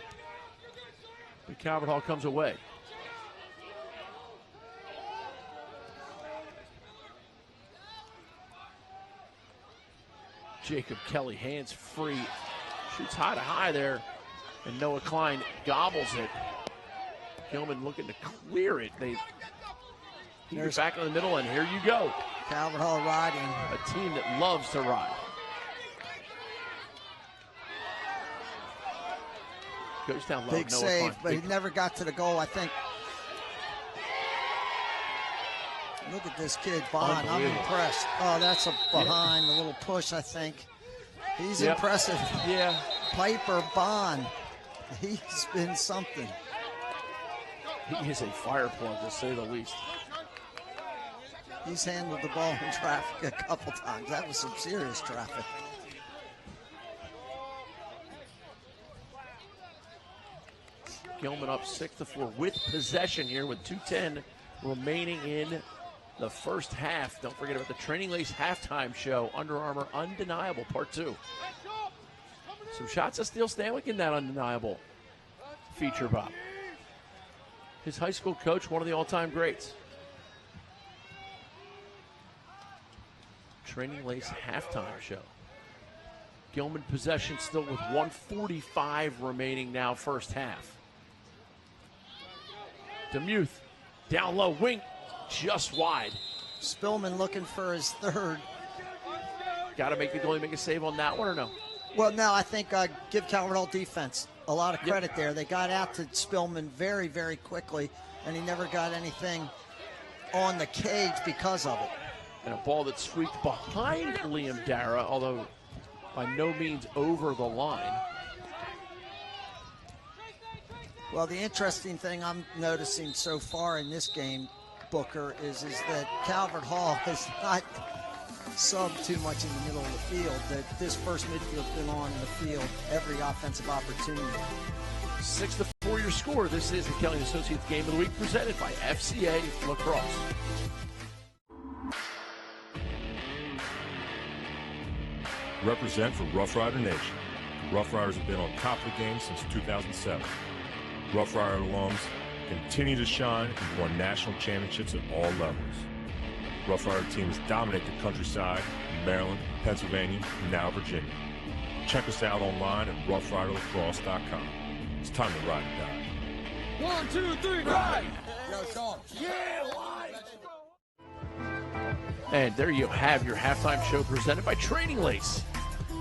But Calvert Hall comes away. Jacob Kelly, hands free, shoots high to high there, and Noah Klein gobbles it. Gilman looking to clear it. He's back in the middle, and here you go. Calvert Hall riding. A team that loves to ride. Goes down low. Big Noah save, Klein. but he never got to the goal, I think. Look at this kid, Bond. I'm impressed. Oh, that's a behind, a little push, I think. He's impressive. Yeah. Piper Bond. He's been something. He is a fire plug, to say the least. He's handled the ball in traffic a couple times. That was some serious traffic. Gilman up 6-4 with possession here with 2:10 remaining in the first half. Don't forget about the Training Lace halftime show, Under Armour Undeniable Part 2. Some shots of Steele Stanwick in that Undeniable feature, Bob. His high school coach, one of the all-time greats. Training Lace halftime show. Gilman possession still with 1:45 remaining now first half. Demuth down low, wing just wide. Spillman looking for his third. Got to make the goalie make a save on that one or no? Well, no, I think give Calvert Hall defense a lot of credit there. They got out to Spillman very, very quickly, and he never got anything on the cage because of it. And a ball that swept behind Liam Dara, although by no means over the line. Well, the interesting thing I'm noticing so far in this game, Booker, is that Calvert Hall has not subbed too much in the middle of the field. That this first midfield's been on the field every offensive opportunity. 6-4 your score. This is the Kelly & Associates Game of the Week presented by FCA Lacrosse. Represent for Rough Rider Nation. The Rough Riders have been on top of the game since 2007. Rough Rider alums continue to shine and won national championships at all levels. Rough Rider teams dominate the countryside in Maryland, Pennsylvania, and now Virginia. Check us out online at roughriderlacrosse.com. It's time to ride or die. 1, 2, 3, ride! Yo, Sean. Yeah, ride! And there you have your halftime show presented by Training Lace.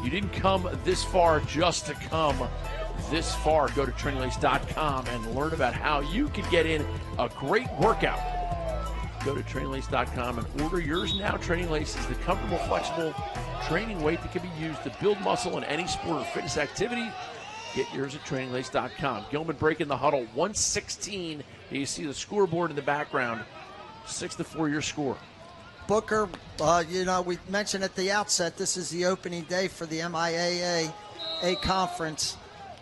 You didn't come this far just to come this far, go to traininglace.com and learn about how you can get in a great workout. Go to traininglace.com and order yours now. Training Lace is the comfortable, flexible training weight that can be used to build muscle in any sport or fitness activity. Get yours at traininglace.com. Gilman breaking the huddle, 116. You see the scoreboard in the background, 6-4 your score. Booker, we mentioned at the outset, this is the opening day for the MIAA conference.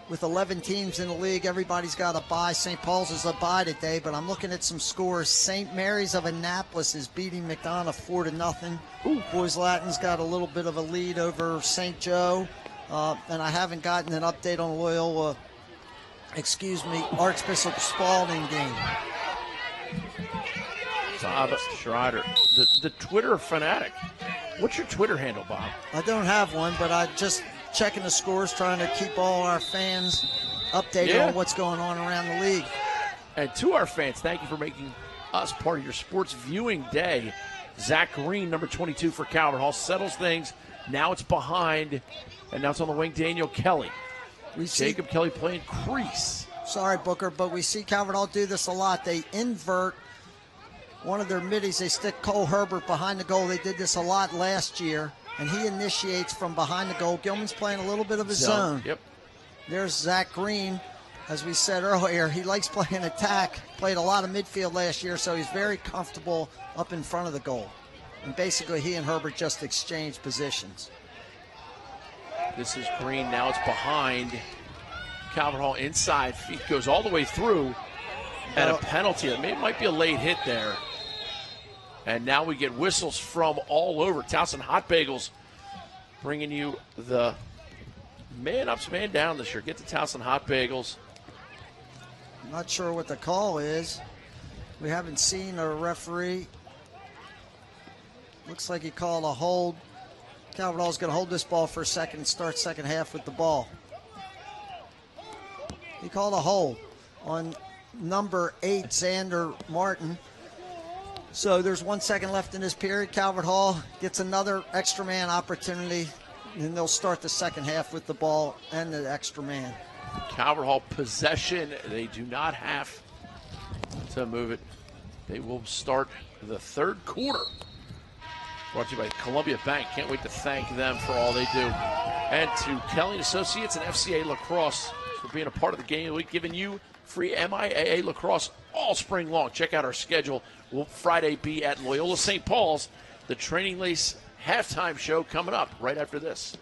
With 11 teams in the league, everybody's got a bye. St. Paul's is a bye today, but I'm looking at some scores. St. Mary's of Annapolis is beating McDonough 4-0. Boys Latin's got a little bit of a lead over St. Joe. And I haven't gotten an update on Loyola, Archbishop Spalding game. Bob Schrader, the Twitter fanatic. What's your Twitter handle, Bob? I don't have one, but I just checking the scores, trying to keep all our fans updated on what's going on around the league. And to our fans, thank you for making us part of your sports viewing day. Zach Green, number 22 for Calvert Hall, settles things. Now it's behind, and now it's on the wing, Daniel Kelly. Jacob Kelly playing crease. Sorry, Booker, but we see Calvert Hall do this a lot. They invert one of their middies. They stick Cole Herbert behind the goal. They did this a lot last year, and he initiates from behind the goal. Gilman's playing a little bit of his zone. Yep. There's Zach Green. As we said earlier, he likes playing attack. Played a lot of midfield last year, so he's very comfortable up in front of the goal. And basically, he and Herbert just exchanged positions. This is Green. Now it's behind. Calvert Hall inside. Feet goes all the way through. And a penalty. It might be a late hit there. And now we get whistles from all over. Towson Hot Bagels bringing you the man ups, man down this year. Get to Towson Hot Bagels. I'm not sure what the call is. We haven't seen a referee. Looks like he called a hold. Calvert Hall's going to hold this ball for a second and start second half with the ball. He called a hold on number 8, Zander Martin. So there's 1 second left in this period. Calvert Hall gets another extra man opportunity, and they'll start the second half with the ball and the extra man. Calvert Hall possession. They do not have to move it. They will start the third quarter. Brought to you by Columbia Bank. Can't wait to thank them for all they do. And to Kelly & Associates and FCA Lacrosse for being a part of the game. We're giving you free MIAA Lacrosse all spring long. Check out our schedule. Will Friday be at Loyola St. Paul's. The Training Lace halftime show coming up right after this.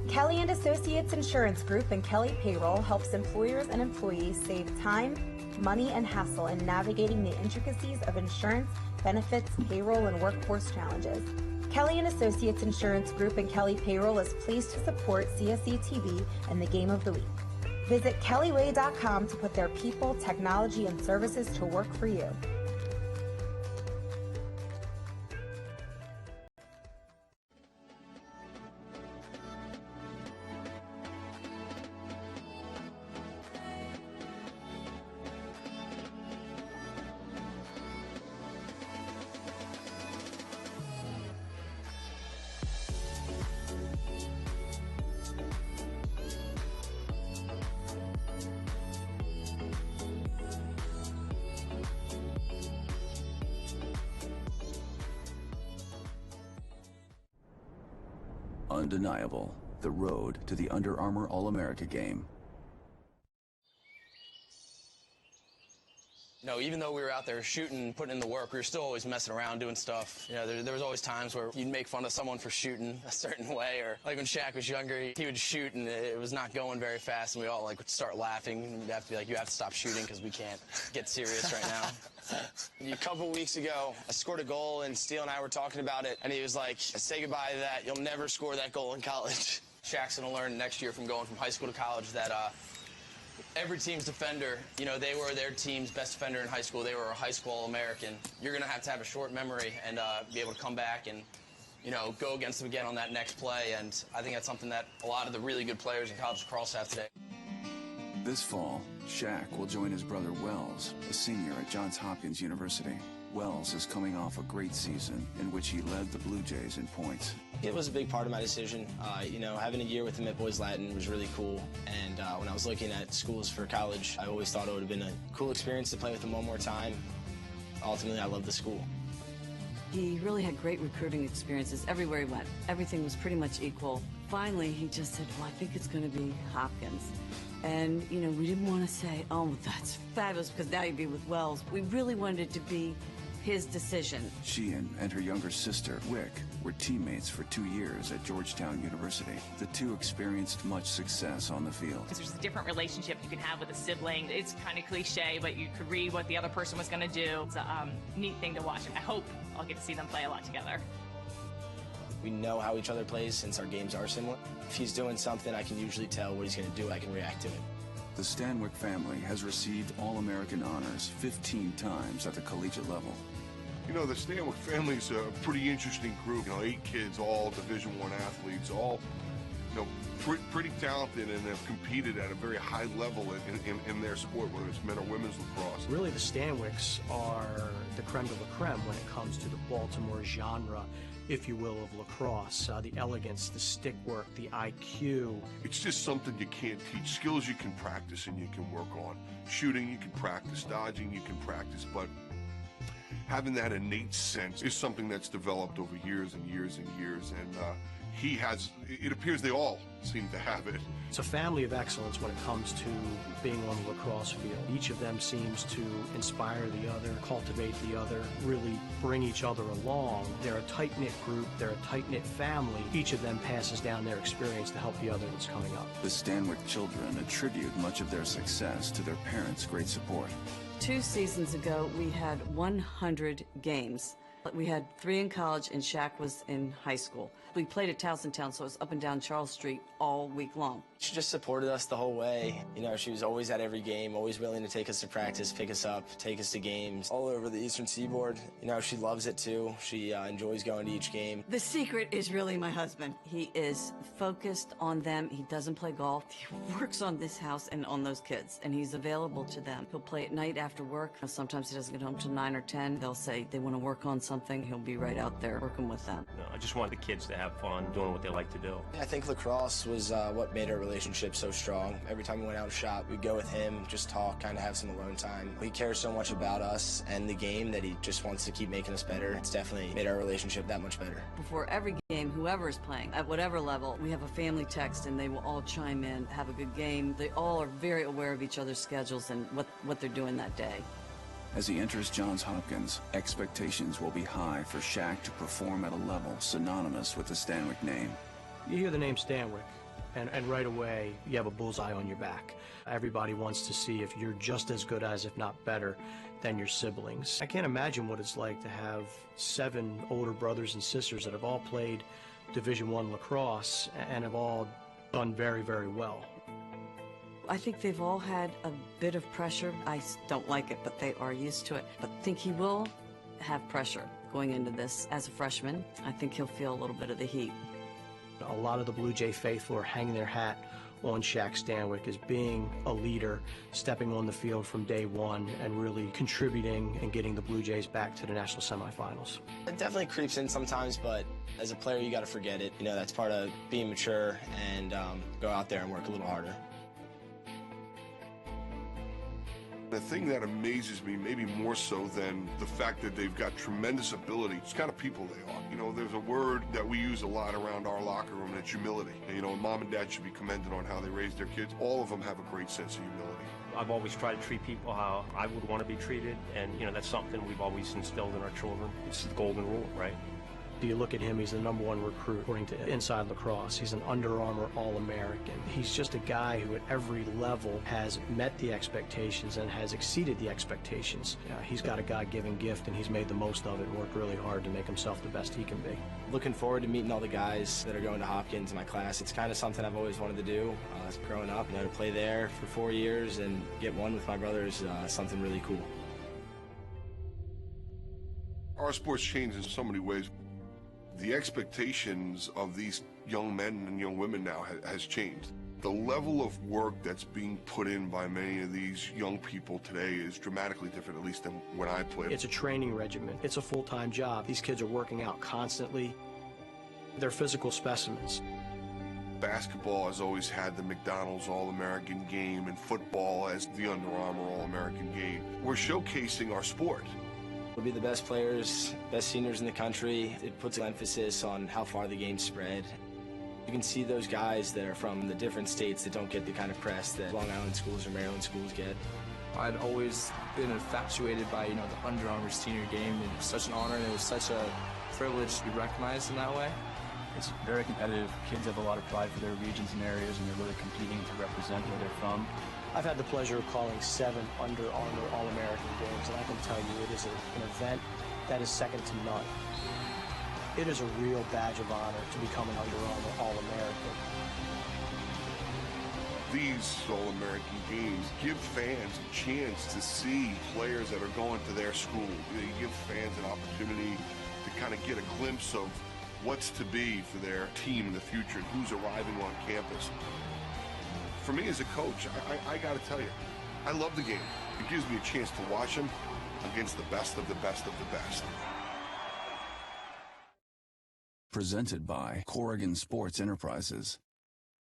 Kelly & Associates Insurance Group and Kelly Payroll helps employers and employees save time, money, and hassle in navigating the intricacies of insurance, benefits, payroll, and workforce challenges. Kelly & Associates Insurance Group and Kelly Payroll is pleased to support CSE TV and the Game of the Week. Visit kellyway.com to put their people, technology, and services to work for you. Undeniable, the road to the Under Armour All-America game. No, even though we were out there shooting, putting in the work, we were still always messing around, doing stuff. You know, there was always times where you'd make fun of someone for shooting a certain way, or like when Shaq was younger, he would shoot and it was not going very fast, and we all like would start laughing. And we'd have to be like, you have to stop shooting because we can't get serious right now. A couple weeks ago, I scored a goal, and Steele and I were talking about it, and he was like, say goodbye to that. You'll never score that goal in college. Shaq's going to learn next year from going from high school to college that every team's defender, you know, they were their team's best defender in high school. They were a high school All-American. You're going to have a short memory and be able to come back and, you know, go against them again on that next play. And I think that's something that a lot of the really good players in college lacrosse have today. This fall, Shaq will join his brother Wells, a senior at Johns Hopkins University. Wells is coming off a great season in which he led the Blue Jays in points. It was a big part of my decision. Having a year with him at Boys Latin was really cool. And when I was looking at schools for college, I always thought it would have been a cool experience to play with him one more time. Ultimately, I love the school. He really had great recruiting experiences everywhere he went. Everything was pretty much equal. Finally, he just said, well, I think it's going to be Hopkins. And, we didn't want to say, oh, that's fabulous, because now you'd be with Wells. We really wanted it to be his decision. She and her younger sister, Wick, were teammates for 2 years at Georgetown University. The two experienced much success on the field. There's a different relationship you can have with a sibling. It's kind of cliche, but you could read what the other person was going to do. It's a neat thing to watch. I hope I'll get to see them play a lot together. We know how each other plays since our games are similar. If he's doing something, I can usually tell what he's going to do. I can react to it. The Stanwyck family has received All-American honors 15 times at the collegiate level. The Stanwyck family's a pretty interesting group. 8 kids, all Division I athletes, all, pretty talented and have competed at a very high level in their sport, whether it's men or women's lacrosse. Really, the Stanwicks are the creme de la creme when it comes to the Baltimore genre, if you will, of lacrosse. The elegance, the stick work, the IQ. It's just something you can't teach. Skills you can practice and you can work on. Shooting you can practice, dodging you can practice, but having that innate sense is something that's developed over years and years and years, and it appears they all seem to have it. It's a family of excellence when it comes to being on the lacrosse field. Each of them seems to inspire the other, cultivate the other, really bring each other along. They're a tight-knit group, they're a tight-knit family. Each of them passes down their experience to help the other that's coming up. The Stanwyck children attribute much of their success to their parents' great support. 2 seasons ago, we had 100 games. We had 3 in college, and Shaq was in high school. We played at Townsendtown, so it was up and down Charles Street all week long. She just supported us the whole way. She was always at every game, always willing to take us to practice, pick us up, take us to games. All over the Eastern Seaboard. She loves it too. She enjoys going to each game. The secret is really my husband. He is focused on them. He doesn't play golf. He works on this house and on those kids, and he's available to them. He'll play at night after work. Sometimes he doesn't get home till 9 or 10. They'll say they want to work on something. He'll be right out there working with them. I just want the kids to have fun doing what they like to do. I think lacrosse was what made our relationship so strong. Every time we went out and shop, we'd go with him, just talk, kind of have some alone time. He cares so much about us and the game that he just wants to keep making us better. It's definitely made our relationship that much better. Before every game, whoever is playing, at whatever level, we have a family text and they will all chime in, have a good game. They all are very aware of each other's schedules and what they're doing that day. As he enters Johns Hopkins, expectations will be high for Shaq to perform at a level synonymous with the Stanwyck name. You hear the name Stanwyck, and right away, you have a bullseye on your back. Everybody wants to see if you're just as good as, if not better, than your siblings. I can't imagine what it's like to have 7 older brothers and sisters that have all played Division I lacrosse and have all done very, very well. I think they've all had a bit of pressure. I don't like it, but they are used to it. But I think he will have pressure going into this as a freshman. I think he'll feel a little bit of the heat. A lot of the Blue Jay faithful are hanging their hat on Shaq Stanwyck as being a leader, stepping on the field from day one and really contributing and getting the Blue Jays back to the national semifinals. It definitely creeps in sometimes, but as a player, you got to forget it. That's part of being mature and go out there and work a little harder. The thing that amazes me, maybe more so than the fact that they've got tremendous ability, it's kind of people they are. There's a word that we use a lot around our locker room, and it's humility. Mom and dad should be commended on how they raise their kids. All of them have a great sense of humility. I've always tried to treat people how I would want to be treated, and that's something we've always instilled in our children. It's the golden rule, right? You look at him, he's the #1 recruit according to Inside Lacrosse. He's an Under Armour All-American. He's just a guy who at every level has met the expectations and has exceeded the expectations. He's got a God-given gift and he's made the most of it and worked really hard to make himself the best he can be. Looking forward to meeting all the guys that are going to Hopkins in my class. It's kind of something I've always wanted to do growing up. To play there for 4 years and get one with my brothers, something really cool. Our sport's changed in so many ways. The expectations of these young men and young women now has changed. The level of work that's being put in by many of these young people today is dramatically different, at least than when I played. It's a training regimen. It's a full-time job. These kids are working out constantly. They're physical specimens. Basketball has always had the McDonald's All-American game and football as the Under Armour All-American game. We're showcasing our sport. We'll be the best players, best seniors in the country. It puts an emphasis on how far the game's spread. You can see those guys that are from the different states that don't get the kind of press that Long Island schools or Maryland schools get. I'd always been infatuated by, the Under Armour senior game. It was such an honor and it was such a privilege to be recognized in that way. It's very competitive. Kids have a lot of pride for their regions and areas, and they're really competing to represent where they're from. I've had the pleasure of calling 7 Under Armour All-American games, and I can tell you it is an event that is second to none. It is a real badge of honor to become an Under Armour All-American. These All-American games give fans a chance to see players that are going to their school. You give fans an opportunity to kind of get a glimpse of what's to be for their team in the future and who's arriving on campus. For me as a coach, I got to tell you, I love the game. It gives me a chance to watch them against the best of the best of the best. Presented by Corrigan Sports Enterprises.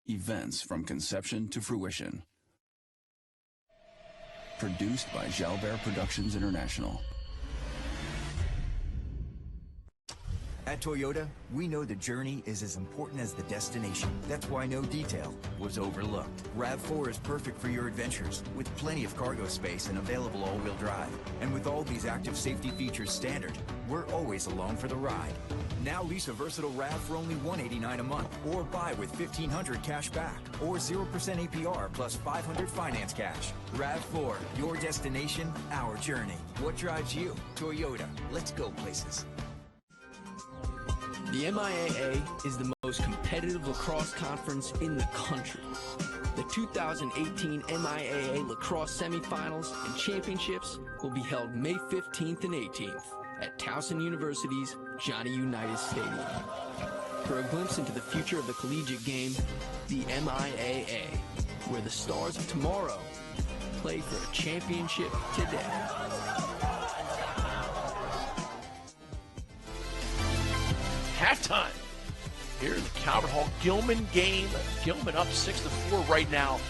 Events from conception to fruition. Produced by Calvert Productions International. At Toyota, we know the journey is as important as the destination. That's why no detail was overlooked. RAV4 is perfect for your adventures, with plenty of cargo space and available all-wheel drive. And with all these active safety features standard, we're always along for the ride. Now lease a versatile RAV for only $189 a month, or buy with $1,500 cash back, or 0% APR plus $500 finance cash. RAV4, your destination, our journey. What drives you? Toyota. Let's go places. The MIAA is the most competitive lacrosse conference in the country. The 2018 MIAA Lacrosse Semifinals and Championships will be held May 15th and 18th at Towson University's Johnny Unitas Stadium. For a glimpse into the future of the collegiate game, the MIAA, where the stars of tomorrow play for a championship today. Halftime here in the Calvert Hall Gilman game. Gilman up 6-4 right now.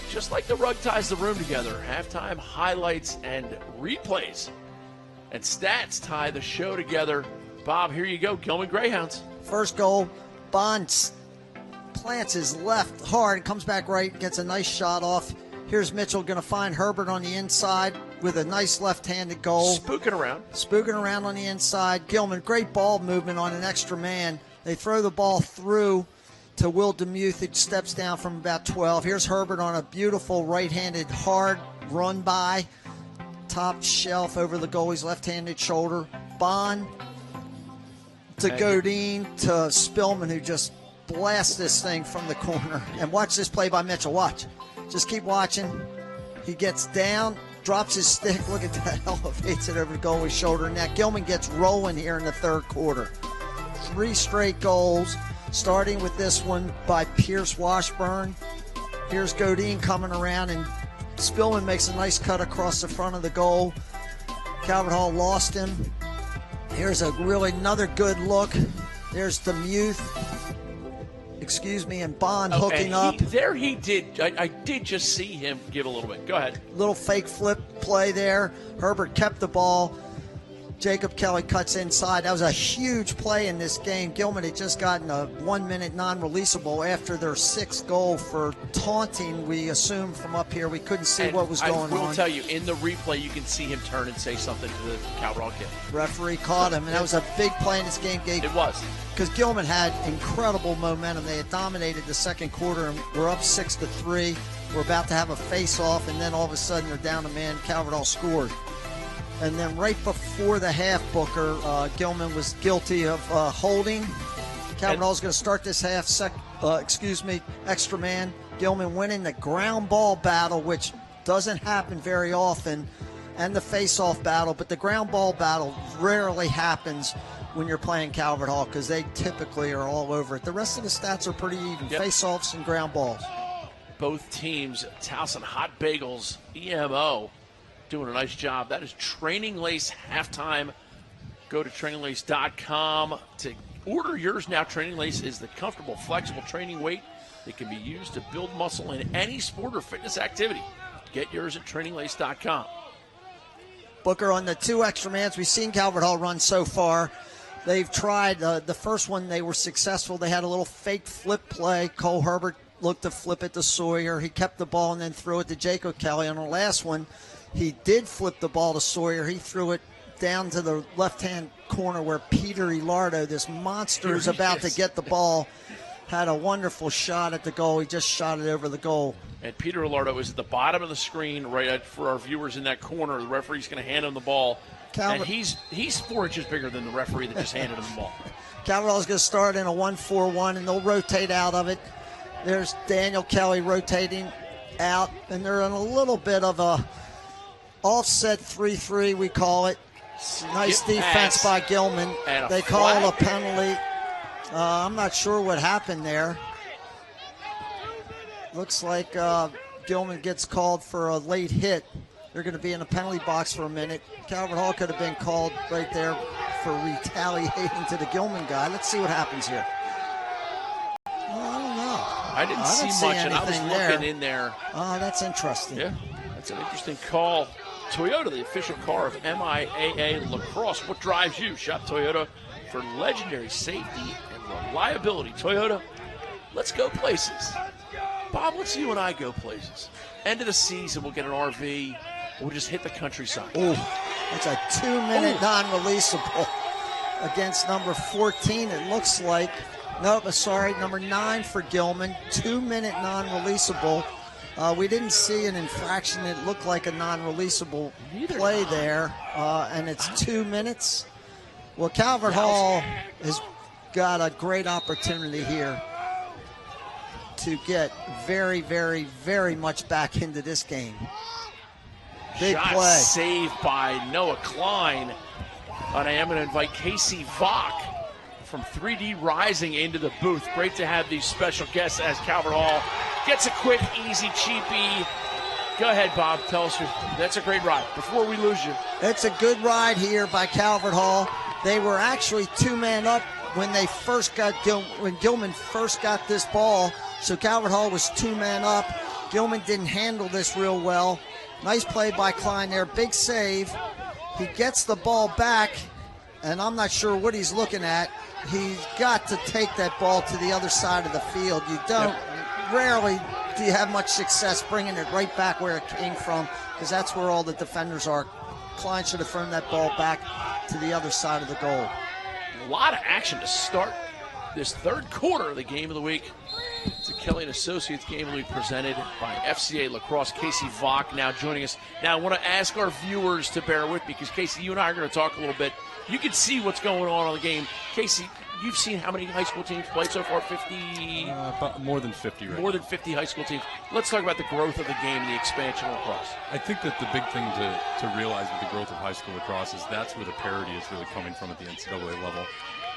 Just like the rug ties the room together, halftime highlights and replays and stats tie the show together. Bob, here you go. Gilman Greyhounds. First goal, Bond plants his left hard, comes back right, gets a nice shot off. Here's Mitchell going to find Herbert on the inside with a nice left-handed goal. Spooking around on the inside. Gilman, great ball movement on an extra man. They throw the ball through to Will Demuth, who steps down from about 12. Here's Herbert on a beautiful right-handed hard run by. Top shelf over the goalie's left-handed shoulder. Bond to Godine to Spillman, who just blasts this thing from the corner. And watch this play by Mitchell. Watch. Just keep watching. He gets down, drops his stick. Look at that. Elevates it over the goalie's shoulder. Now Gilman gets rolling here in the third quarter. 3 straight goals, starting with this one by Pierce Washburn. Here's Godine coming around, and Spillman makes a nice cut across the front of the goal. Calvert Hall lost him. Here's another good look. There's Demuth. And Bond hooking up. He did. I did just see him give a little bit. Go ahead. Little fake flip play there. Herbert kept the ball. Jacob Kelly cuts inside. That was a huge play in this game. Gilman had just gotten a 1-minute non-releasable after their 6th goal for taunting. We assumed from up here we couldn't see what was going on. I will tell you, in the replay, you can see him turn and say something to the Calvert Hall kid. Referee caught him, and that was a big play in this game. It was. Because Gilman had incredible momentum. They had dominated the second quarter, and we're up 6-3. We're about to have a face-off, and then all of a sudden they're down a man. Calvert Hall scored. And then right before the half, Booker, Gilman was guilty of holding. Calvert Hall's going to start this half, extra man. Gilman winning the ground ball battle, which doesn't happen very often, and the face-off battle. But the ground ball battle rarely happens when you're playing Calvert Hall because they typically are all over it. The rest of the stats are pretty even, face-offs and ground balls. both teams. Towson Hot Bagels, EMO, doing a nice job. That is Training Lace halftime. Go to traininglace.com to order yours now. Training Lace is the comfortable, flexible training weight that can be used to build muscle in any sport or fitness activity. Get yours at traininglace.com. Booker, on the 2 extra mans we've seen Calvert Hall run so far, they've tried. The first one, they were successful. They had a little fake flip play. Cole Herbert looked to flip it to Sawyer. He kept the ball and then threw it to Jacob Kelly. On the last one, he did flip the ball to Sawyer. He threw it down to the left-hand corner where Peter Ilardo, this monster, is about to get the ball. Had a wonderful shot at the goal. He just shot it over the goal. And Peter Ilardo is at the bottom of the screen for our viewers in that corner. The referee's going to hand him the ball. And he's 4 inches bigger than the referee that just handed him the ball. Calvert Hall's going to start in a 1-4-1, and they'll rotate out of it. There's Daniel Kelly rotating out, and they're in a little bit of a offset 3-3, we call it. Nice defense by Gilman. They call it a penalty. I'm not sure what happened there. Looks like Gilman gets called for a late hit. They're going to be in the penalty box for a minute. Calvert Hall could have been called right there for retaliating to the Gilman guy. Let's see what happens here. Well, I don't know. I didn't see much, and I was looking in there. Oh, that's interesting. Yeah, that's an interesting call. Toyota, the official car of MIAA Lacrosse. What drives you? Shop Toyota for legendary safety and reliability. Toyota, let's go places. Bob, let's you and I go places. End of the season, we'll get an RV. We'll just hit the countryside. Oh, it's a 2-minute non-releasable against number 14, it looks like. Nope, sorry, number 9 for Gilman. 2-minute non-releasable. We didn't see an infraction. It looked like a non-releasable play there, and it's 2 minutes. Well, Calvert Hall has got a great opportunity here to get very, very, very much back into this game. Big Shot play. Saved by Noah Klein. And I am going to invite Casey Vach from 3D Rising into the booth. Great to have these special guests as Calvert Hall gets a quick, easy, cheapie. Go ahead, Bob. Tell us. That's a great ride. Before we lose you. It's a good ride here by Calvert Hall. They were actually 2-man up when they first got when Gilman first got this ball. So Calvert Hall was 2-man up. Gilman didn't handle this real well. Nice play by Klein there. Big save. He gets the ball back, and I'm not sure what he's looking at. He's got to take that ball to the other side of the field. You don't, rarely do you have much success bringing it right back where it came from, because that's where all the defenders are. Klein should have thrown that ball back to the other side of the goal. A lot of action to start this third quarter of the Game of the Week. It's a Kelly and Associates Game of the Week presented by FCA Lacrosse. Casey Vach now joining us. Now I want to ask our viewers to bear with me, because Casey, you and I are going to talk a little bit. You can see what's going on the game. Casey, you've seen how many high school teams played so far? 50? About more than 50, right? More than 50 high school teams. Let's talk about the growth of the game and the expansion of lacrosse. I think that the big thing to realize with the growth of high school lacrosse is that's where the parity is really coming from at the NCAA level.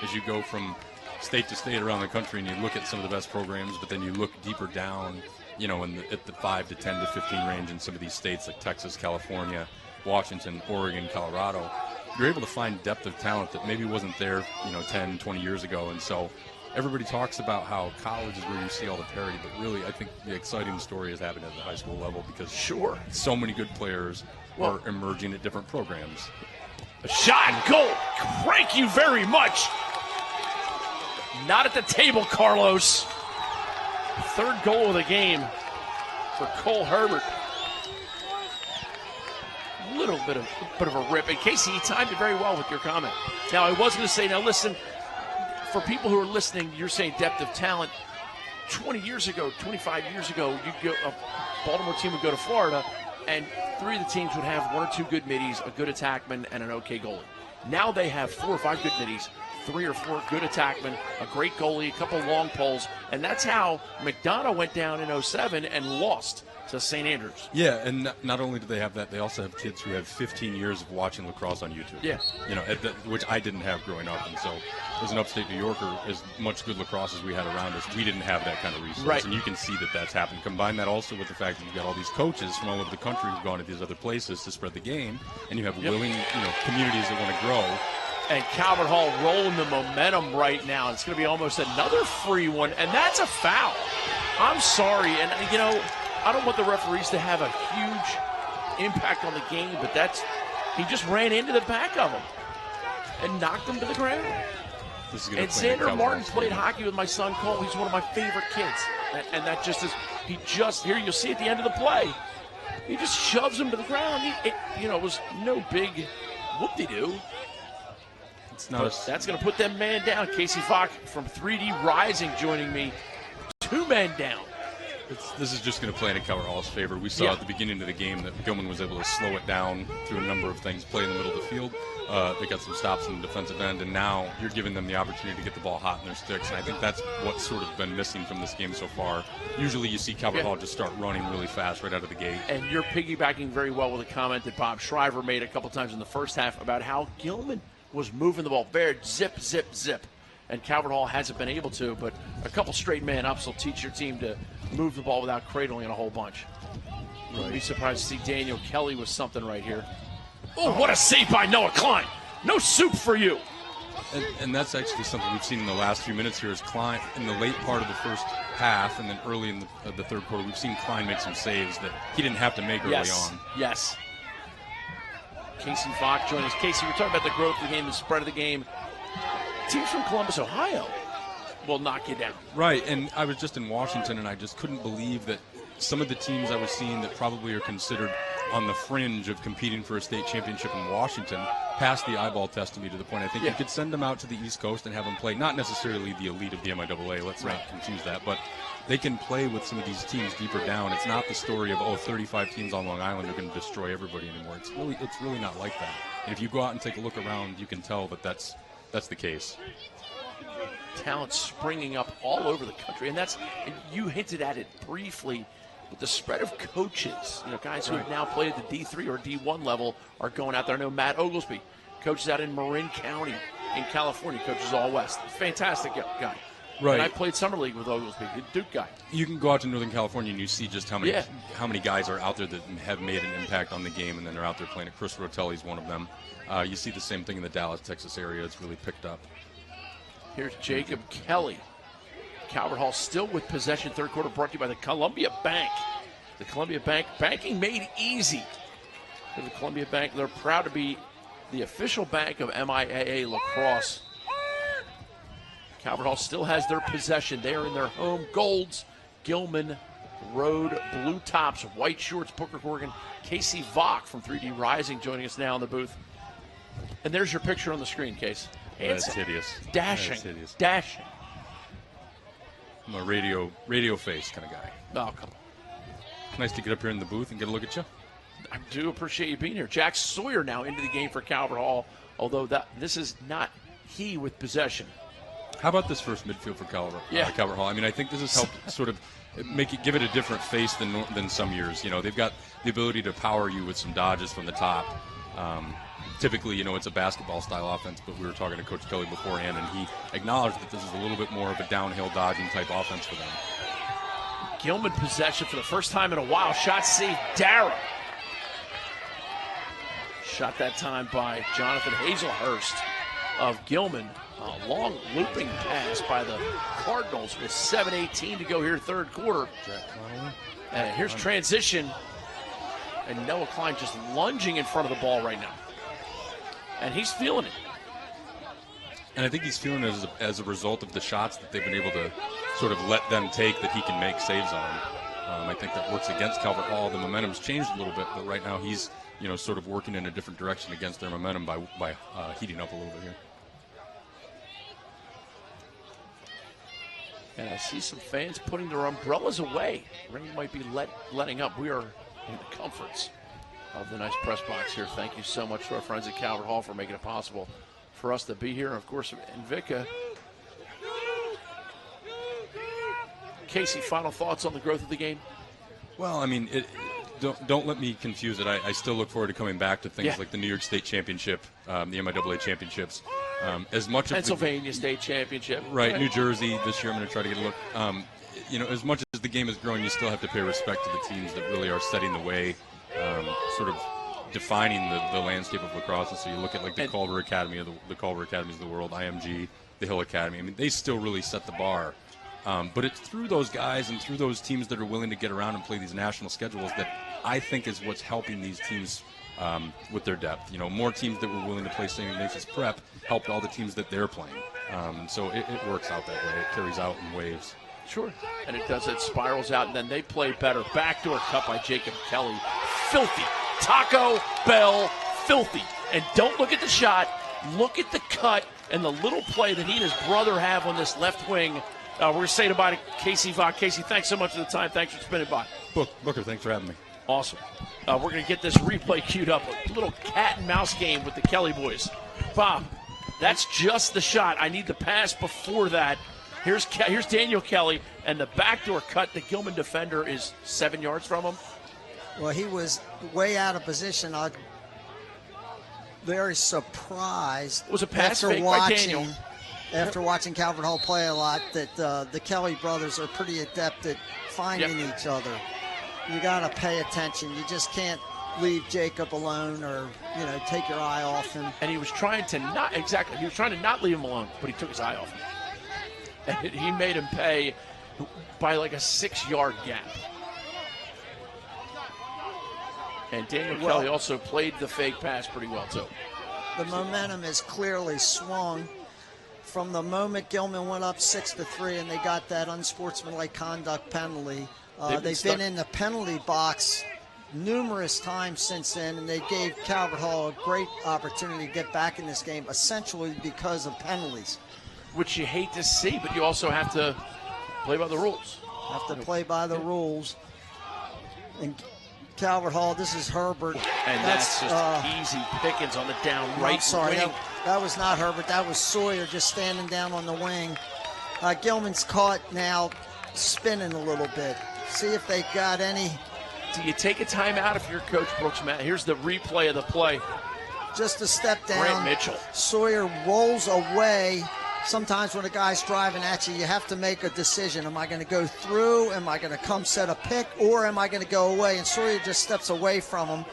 As you go from state to state around the country and you look at some of the best programs, but then you look deeper down, you know, at the 5 to 10 to 15 range in some of these states like Texas, California, Washington, Oregon, Colorado, you're able to find depth of talent that maybe wasn't there, 10, 20 years ago. And so everybody talks about how college is where you see all the parity, but really I think the exciting story is happening at the high school level, because so many good players are emerging at different programs. A shot, goal. Thank you very much. Not at the table, Carlos. Third goal of the game for Cole Herbert. A little bit of a rip. And Casey, you timed it very well with your comment. Now, I was going to say, now listen, for people who are listening, you're saying depth of talent. 20 years ago, 25 years ago, a Baltimore team would go to Florida, and 3 of the teams would have 1 or 2 good middies, a good attackman, and an okay goalie. Now they have 4 or 5 good middies, 3 or 4 good attackmen, a great goalie, a couple long poles, and that's how McDonough went down in 07 and lost to St. Andrews. Yeah, and not only do they have that, they also have kids who have 15 years of watching lacrosse on YouTube. Yeah. Which I didn't have growing up. And so as an upstate New Yorker, as much good lacrosse as we had around us, we didn't have that kind of resource. Right. And you can see that that's happened. Combine that also with the fact that you've got all these coaches from all over the country who've gone to these other places to spread the game, and you have willing communities that want to grow. And Calvert Hall rolling the momentum right now. It's going to be almost another free one, and that's a foul. I'm sorry, and I don't want the referees to have a huge impact on the game, but he just ran into the back of him and knocked him to the ground. And Zander Martin played hockey with my son Cole. He's one of my favorite kids, and that just is. Here you'll see at the end of the play, he just shoves him to the ground. It was no big whoop-de-doo. That's going to put them man down. Casey Fox from 3D Rising joining me. 2 men down. This is just going to play in Calvert Hall's favor. We saw at the beginning of the game that Gilman was able to slow it down through a number of things, play in the middle of the field. They got some stops in the defensive end, and now you're giving them the opportunity to get the ball hot in their sticks, and I think that's what's sort of been missing from this game so far. Usually you see Calvert Hall just start running really fast right out of the gate. And you're piggybacking very well with a comment that Bob Shriver made a couple times in the first half about how Gilman was moving the ball very zip, zip, zip. And Calvert Hall hasn't been able to, but a couple straight man-ups will teach your team to move the ball without cradling it a whole bunch. Wouldn't be surprised to see Daniel Kelly with something right here. Oh, what a save by Noah Klein. No soup for you. And that's actually something we've seen in the last few minutes here is Klein in the late part of the first half and then early in the third quarter. We've seen Klein make some saves that he didn't have to make early on. Yes. Casey Fox joining us. Casey, we're talking about the growth of the game, the spread of the game. Teams from Columbus, Ohio will knock you down. Right, and I was just in Washington, and I just couldn't believe that some of the teams I was seeing that probably are considered on the fringe of competing for a state championship in Washington passed the eyeball test to me to the point I think you could send them out to the East Coast and have them play, not necessarily the elite of the MIAA, let's not confuse that, but they can play with some of these teams deeper down. It's not the story of, 35 teams on Long Island are going to destroy everybody anymore. It's really not like that. And if you go out and take a look around, you can tell that that's the case. Talent springing up all over the country, and you hinted at it briefly, but the spread of coaches, guys who have now played at the D3 or D1 level are going out there. I know Matt Oglesby coaches out in Marin County in California, coaches all West. Fantastic guy. Right. And I played summer league with Oglesby, good Duke guy. You can go out to Northern California and you see just how many guys are out there that have made an impact on the game, and then they're out there playing it. Chris Rotelli's one of them. You see the same thing in the Dallas, Texas area. It's really picked up. Here's Jacob Kelly. Calvert Hall still with possession. Third quarter brought to you by the Columbia Bank. The Columbia Bank, banking made easy. For the Columbia Bank, they're proud to be the official bank of MIAA Lacrosse. Calvert Hall still has their possession. They are in their home golds. Gilman Road blue tops, white shorts, Booker Corrigan. Casey Vach from 3D Rising joining us now in the booth. And there's your picture on the screen, Case. That's hideous. Dashing. That's hideous. Dashing. I'm a radio face kind of guy. Oh, come on. Nice to get up here in the booth and get a look at you. I do appreciate you being here. Jack Sawyer now into the game for Calvert Hall, although this is not he with possession. How about this first midfield for Calvert Hall? I mean, I think this has helped sort of give it a different face than some years. They've got the ability to power you with some dodges from the top. Typically, it's a basketball-style offense, but we were talking to Coach Kelly beforehand, and he acknowledged that this is a little bit more of a downhill dodging type offense for them. Gilman possession for the first time in a while. Shot saved Dara. Shot that time by Jonathan Hazlehurst of Gilman. A long looping pass by the Cardinals with 7:18 to go here, third quarter. And here's transition. And Noah Klein just lunging in front of the ball right now. And he's feeling it. And I think he's feeling it as a result of the shots that they've been able to sort of let them take that he can make saves on. I think that works against Calvert Hall. The momentum's changed a little bit, but right now he's sort of working in a different direction against their momentum by heating up a little bit here. And I see some fans putting their umbrellas away. Rain might be letting up. We are in the comforts of the nice press box here. Thank you so much to our friends at Calvert Hall for making it possible for us to be here. And of course, Invicta. Casey, final thoughts on the growth of the game? Well, I mean, don't let me confuse it. I still look forward to coming back to things like the New York State Championship, the MIAA championships. As much Pennsylvania State Championship. Right, New Jersey this year. I'm going to try to get a look. As much as the game is growing, you still have to pay respect to the teams that really are setting the way, sort of defining the landscape of lacrosse. And so you look at like the Calvert Academy, the Calvert Academies of the world, IMG, the Hill Academy. I mean, they still really set the bar. But it's through those guys and through those teams that are willing to get around and play these national schedules that I think is what's helping these teams with their depth. More teams that were willing to play St. Ignatius Prep helped all the teams that they're playing. So it works out that way. It carries out in waves. Sure. And it does. It spirals out, and then they play better. Backdoor cut by Jacob Kelly. Filthy. Taco Bell filthy. And don't look at the shot. Look at the cut and the little play that he and his brother have on this left wing. We're going to say goodbye to Casey Vaught. Casey, thanks so much for the time. Thanks for spending by. Booker, thanks for having me. Awesome. We're going to get this replay queued up. A little cat and mouse game with the Kelly boys. Bob, that's just the shot. I need the pass before that. Here's Daniel Kelly, and the backdoor cut. The Gilman defender is 7 yards from him. Well, he was way out of position. I'm very surprised. It was a pass fake by Daniel. After watching Calvert Hall play a lot, that the Kelly brothers are pretty adept at finding each other. You got to pay attention. You just can't leave Jacob alone or, take your eye off him. And he was trying to not leave him alone, but he took his eye off him. And he made him pay by like a 6-yard gap. And Daniel Kelly also played the fake pass pretty well, too. The momentum is clearly swung from the moment Gilman went up 6-3 and they got that unsportsmanlike conduct penalty. They've been in the penalty box numerous times since then, and they gave Calvert Hall a great opportunity to get back in this game, essentially because of penalties. Which you hate to see, but you also have to play by the rules. Have to play by the rules. And Calvert Hall, this is Herbert. And that's just easy pickings on the down right. I'm sorry, that was not Herbert. That was Sawyer just standing down on the wing. Gilman's caught now spinning a little bit. See if they got any. Do you take a timeout if you're Coach Brooks, Matt? Here's the replay of the play. Just a step down. Grant Mitchell. Sawyer rolls away. Sometimes when a guy's driving at you, you have to make a decision. Am I going to go through? Am I going to come set a pick? Or am I going to go away? And Sawyer just steps away from him.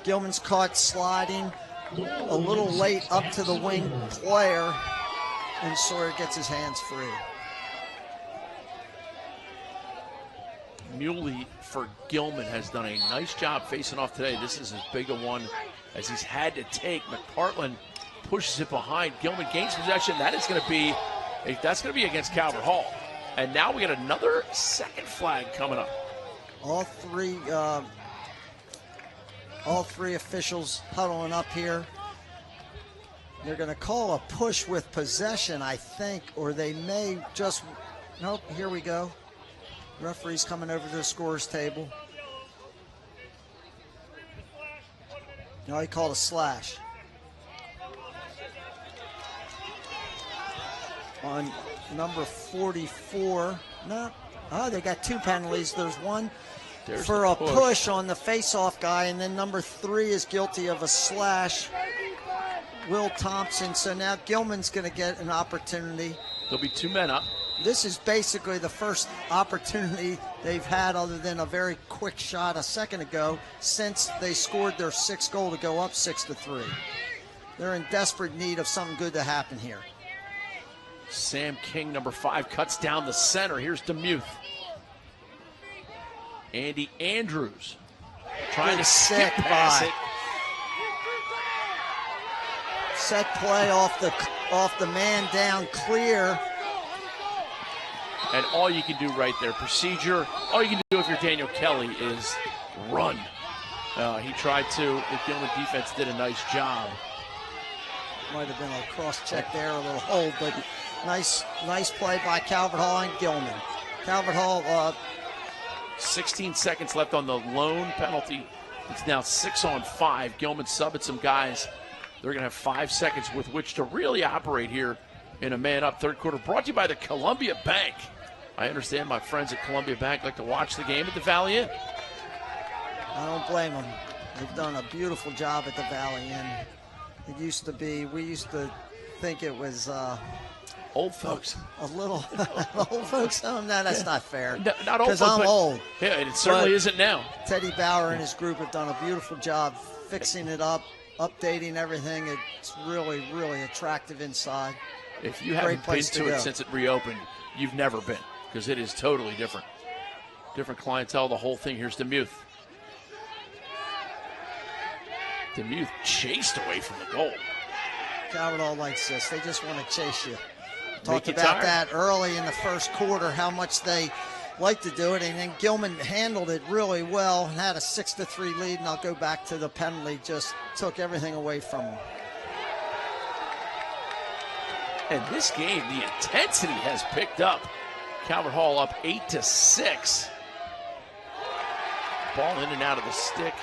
Gilman's caught sliding a little late up to the wing player. And Sawyer gets his hands free. Muley for Gilman has done a nice job facing off today. This is as big a one as he's had to take. McPartland pushes it behind. Gilman gains possession. That's going to be against Calvert Hall. And now we got another second flag coming up. All three officials huddling up here. They're going to call a push with possession, I think, or they may just. Nope. Here we go. Referee's coming over to the scorer's table. No, he called a slash. On number 44. No. Oh, they got two penalties. There's one for a push on the face-off guy, and then number 3 is guilty of a slash. Will Thompson. So now Gilman's going to get an opportunity. There'll be 2 men up. This is basically the first opportunity they've had, other than a very quick shot a second ago, since they scored their 6th goal to go up 6-3. They're in desperate need of something good to happen here. Sam King, number 5, cuts down the center. Here's DeMuth. Andy Andrews trying to skip past it. Set play off the man down clear. And all you can do right there, procedure, all you can do if you're Daniel Kelly is run. He tried to. The Gilman defense did a nice job. Might have been a cross check there, a little hold, but nice play by Calvert Hall and Gilman. Calvert Hall. 16 seconds left on the lone penalty. It's now 6-on-5. Gilman subbed some guys. They're going to have 5 seconds with which to really operate here in a man-up third quarter. Brought to you by the Columbia Bank. I understand my friends at Columbia Bank like to watch the game at the Valley Inn. I don't blame them. They've done a beautiful job at the Valley Inn. It used to be, we used to think it was old folks. A little old folks home. No, that's not fair. No, not old folks. Because I'm old. Yeah, it certainly isn't now. Teddy Bauer and his group have done a beautiful job fixing it up, updating everything. It's really, really attractive inside. If you haven't been to it since it reopened, you've never been, because it is totally different. Different clientele, the whole thing. Here's Demuth. Demuth chased away from the goal. Calvert all likes this. They just want to chase you. Talked about that early in the first quarter, how much they like to do it, and then Gilman handled it really well and had a 6-3 lead, and I'll go back to the penalty, just took everything away from them. And this game, the intensity has picked up. Calvert Hall up 8-6. Ball in and out of the stick.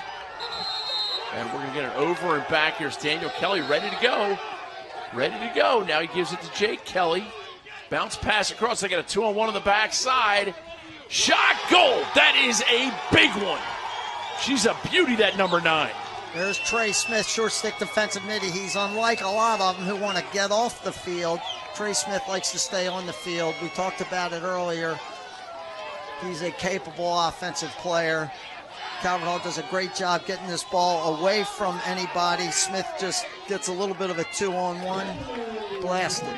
And we're going to get it over and back. Here's Daniel Kelly ready to go. Ready to go. Now he gives it to Jake Kelly. Bounce pass across. They got a 2-on-1 on the backside. Shot, goal. That is a big one. She's a beauty, that number 9. There's Trey Smith, short stick defensive mid. He's unlike a lot of them who want to get off the field. Trey Smith likes to stay on the field. We talked about it earlier. He's a capable offensive player. Calvert Hall does a great job getting this ball away from anybody. Smith just gets a little bit of a 2-on-1. Blasted.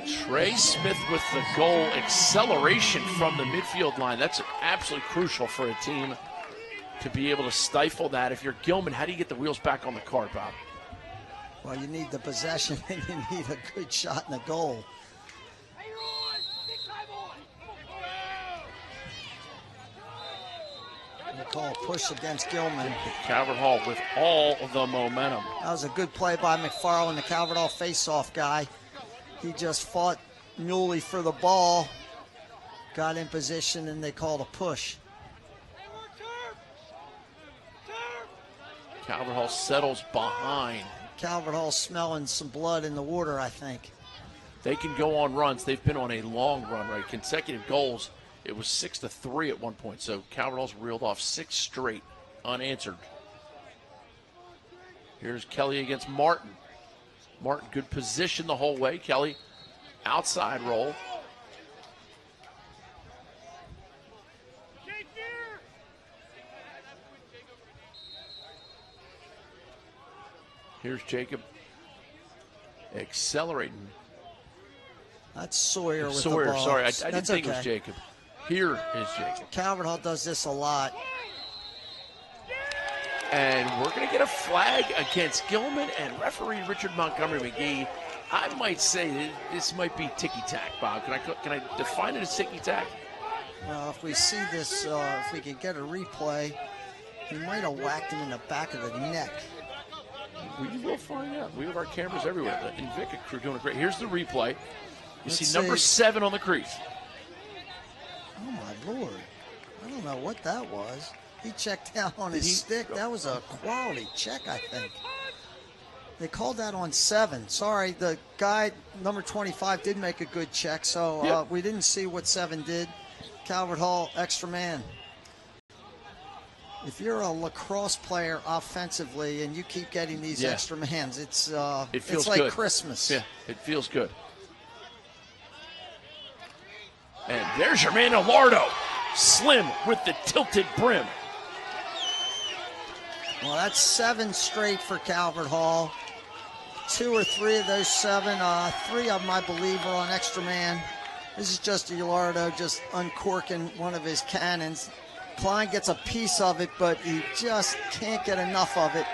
Trey Smith with the goal. Acceleration from the midfield line. That's absolutely crucial for a team to be able to stifle that. If you're Gilman, how do you get the wheels back on the car, Bob? Well, you need the possession and you need a good shot and a goal. We call a push against Gilman. Calvert Hall with all of the momentum. That was a good play by McFarland, the Calvert Hall face-off guy. He just fought Muley for the ball, got in position, and they called a push. Calvert Hall settles behind. Calvert Hall smelling some blood in the water, I think. They can go on runs. They've been on a long run, right? Consecutive goals. It was 6-3 at one point, so Calvert Hall's reeled off 6 straight unanswered. Here's Kelly against Martin. Martin, good position the whole way. Kelly, outside roll. Here's Jacob accelerating. That's Sawyer with Sawyer, the ball. sorry, I didn't think okay. it was Jacob. Here is Jacob. Calvert Hall does this a lot. And we're going to get a flag against Gilman and referee Richard Montgomery McGee. I might say that this might be ticky-tack, Bob. Can I define it as ticky-tack? Well, if we see this, if we can get a replay, he might have whacked him in the back of the neck. We will find out. We have our cameras everywhere. The Invicta crew doing a great. Here's the replay. You see number 7 on the crease. Oh, my Lord. I don't know what that was. He checked down on his stick. That was a quality check, I think. They called that on 7. Sorry, the guy, number 25, did make a good check, so we didn't see what 7 did. Calvert Hall, extra man. If you're a lacrosse player offensively and you keep getting these extra mans, it feels like good. Christmas. Yeah, it feels good. And there's your man, Alardo. Slim with the tilted brim. Well, that's 7 straight for Calvert Hall. 2 or 3 of those 7, 3 of them, I believe, are on extra man. This is just Alardo just uncorking one of his cannons. Klein gets a piece of it, but he just can't get enough of it,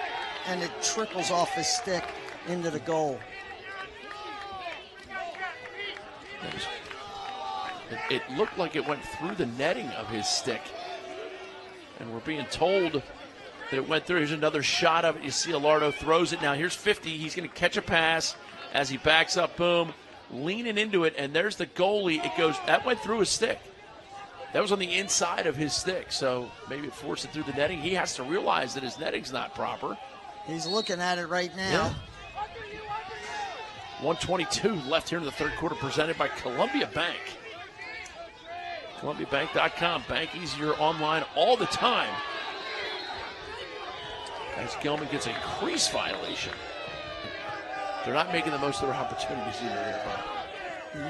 and it trickles off his stick into the goal. It looked like it went through the netting of his stick. And we're being told that it went through. Here's another shot of it. You see Alardo throws it. Now here's 50. He's going to catch a pass as he backs up. Boom. Leaning into it. And there's the goalie. It goes. That went through his stick. That was on the inside of his stick. So maybe it forced it through the netting. He has to realize that his netting's not proper. He's looking at it right now. Yeah. 122 left here in the third quarter, presented by Columbia Bank. ColumbiaBank.com. Bank easier online all the time. as Gilman gets a crease violation. They're not making the most of their opportunities either there, Bob.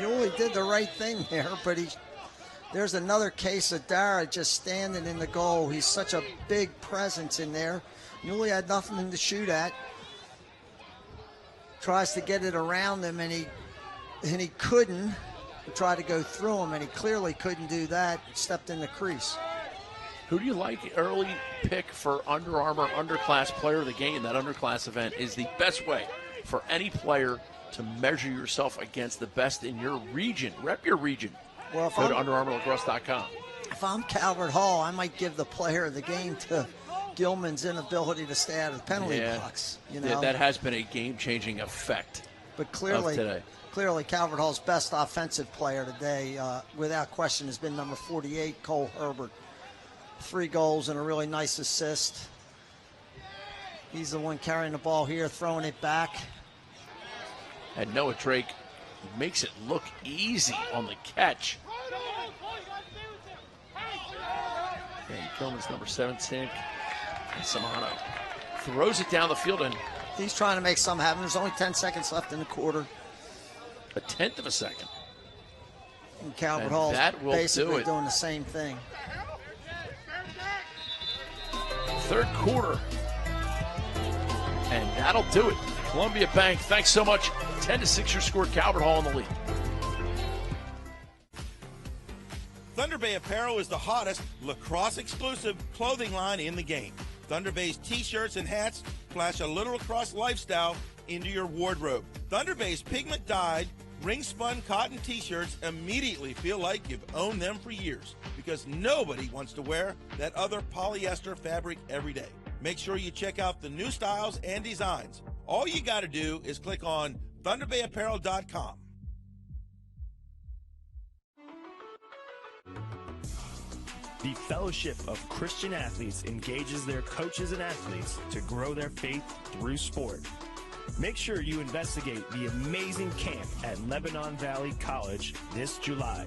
Yulee did the right thing there, but there's another case of Dara just standing in the goal. He's such a big presence in there. Yulee had nothing to shoot at. Tries to get it around him, and he couldn't. He tried to go through him, and he clearly couldn't do that. Stepped in the crease. Who do you like early pick for Under Armour Underclass Player of the Game? That Underclass event is the best way for any player to measure yourself against the best in your region. Rep your region. Well, go to UnderArmourLacrosse.com. If I'm Calvert Hall, I might give the player of the game to Gilman's inability to stay out of the penalty box. You know? Yeah, that has been a game-changing effect. But clearly, today. Clearly, Calvert Hall's best offensive player today, without question, has been number 48, Cole Herbert. 3 goals and a really nice assist. He's the one carrying the ball here, throwing it back. And Noah Drake makes it look easy on the catch. And Gilman's number 17, and Samano throws it down the field, and he's trying to make some happen. There's only 10 seconds left in the quarter. A tenth of a second. And Calvert Hall's basically doing the same thing. Third quarter. And that'll do it. Columbia Bank, thanks so much. 10-6 your score. Calvert Hall in the lead. Thunder Bay Apparel is the hottest lacrosse exclusive clothing line in the game. Thunder Bay's t-shirts and hats flash a little lacrosse lifestyle into your wardrobe. Thunder Bay's pigment dyed, ring-spun cotton t-shirts immediately feel like you've owned them for years because nobody wants to wear that other polyester fabric every day. Make sure you check out the new styles and designs. All you got to do is click on ThunderBayApparel.com. The Fellowship of Christian Athletes engages their coaches and athletes to grow their faith through sport. Make sure you investigate the amazing camp at Lebanon Valley College this July.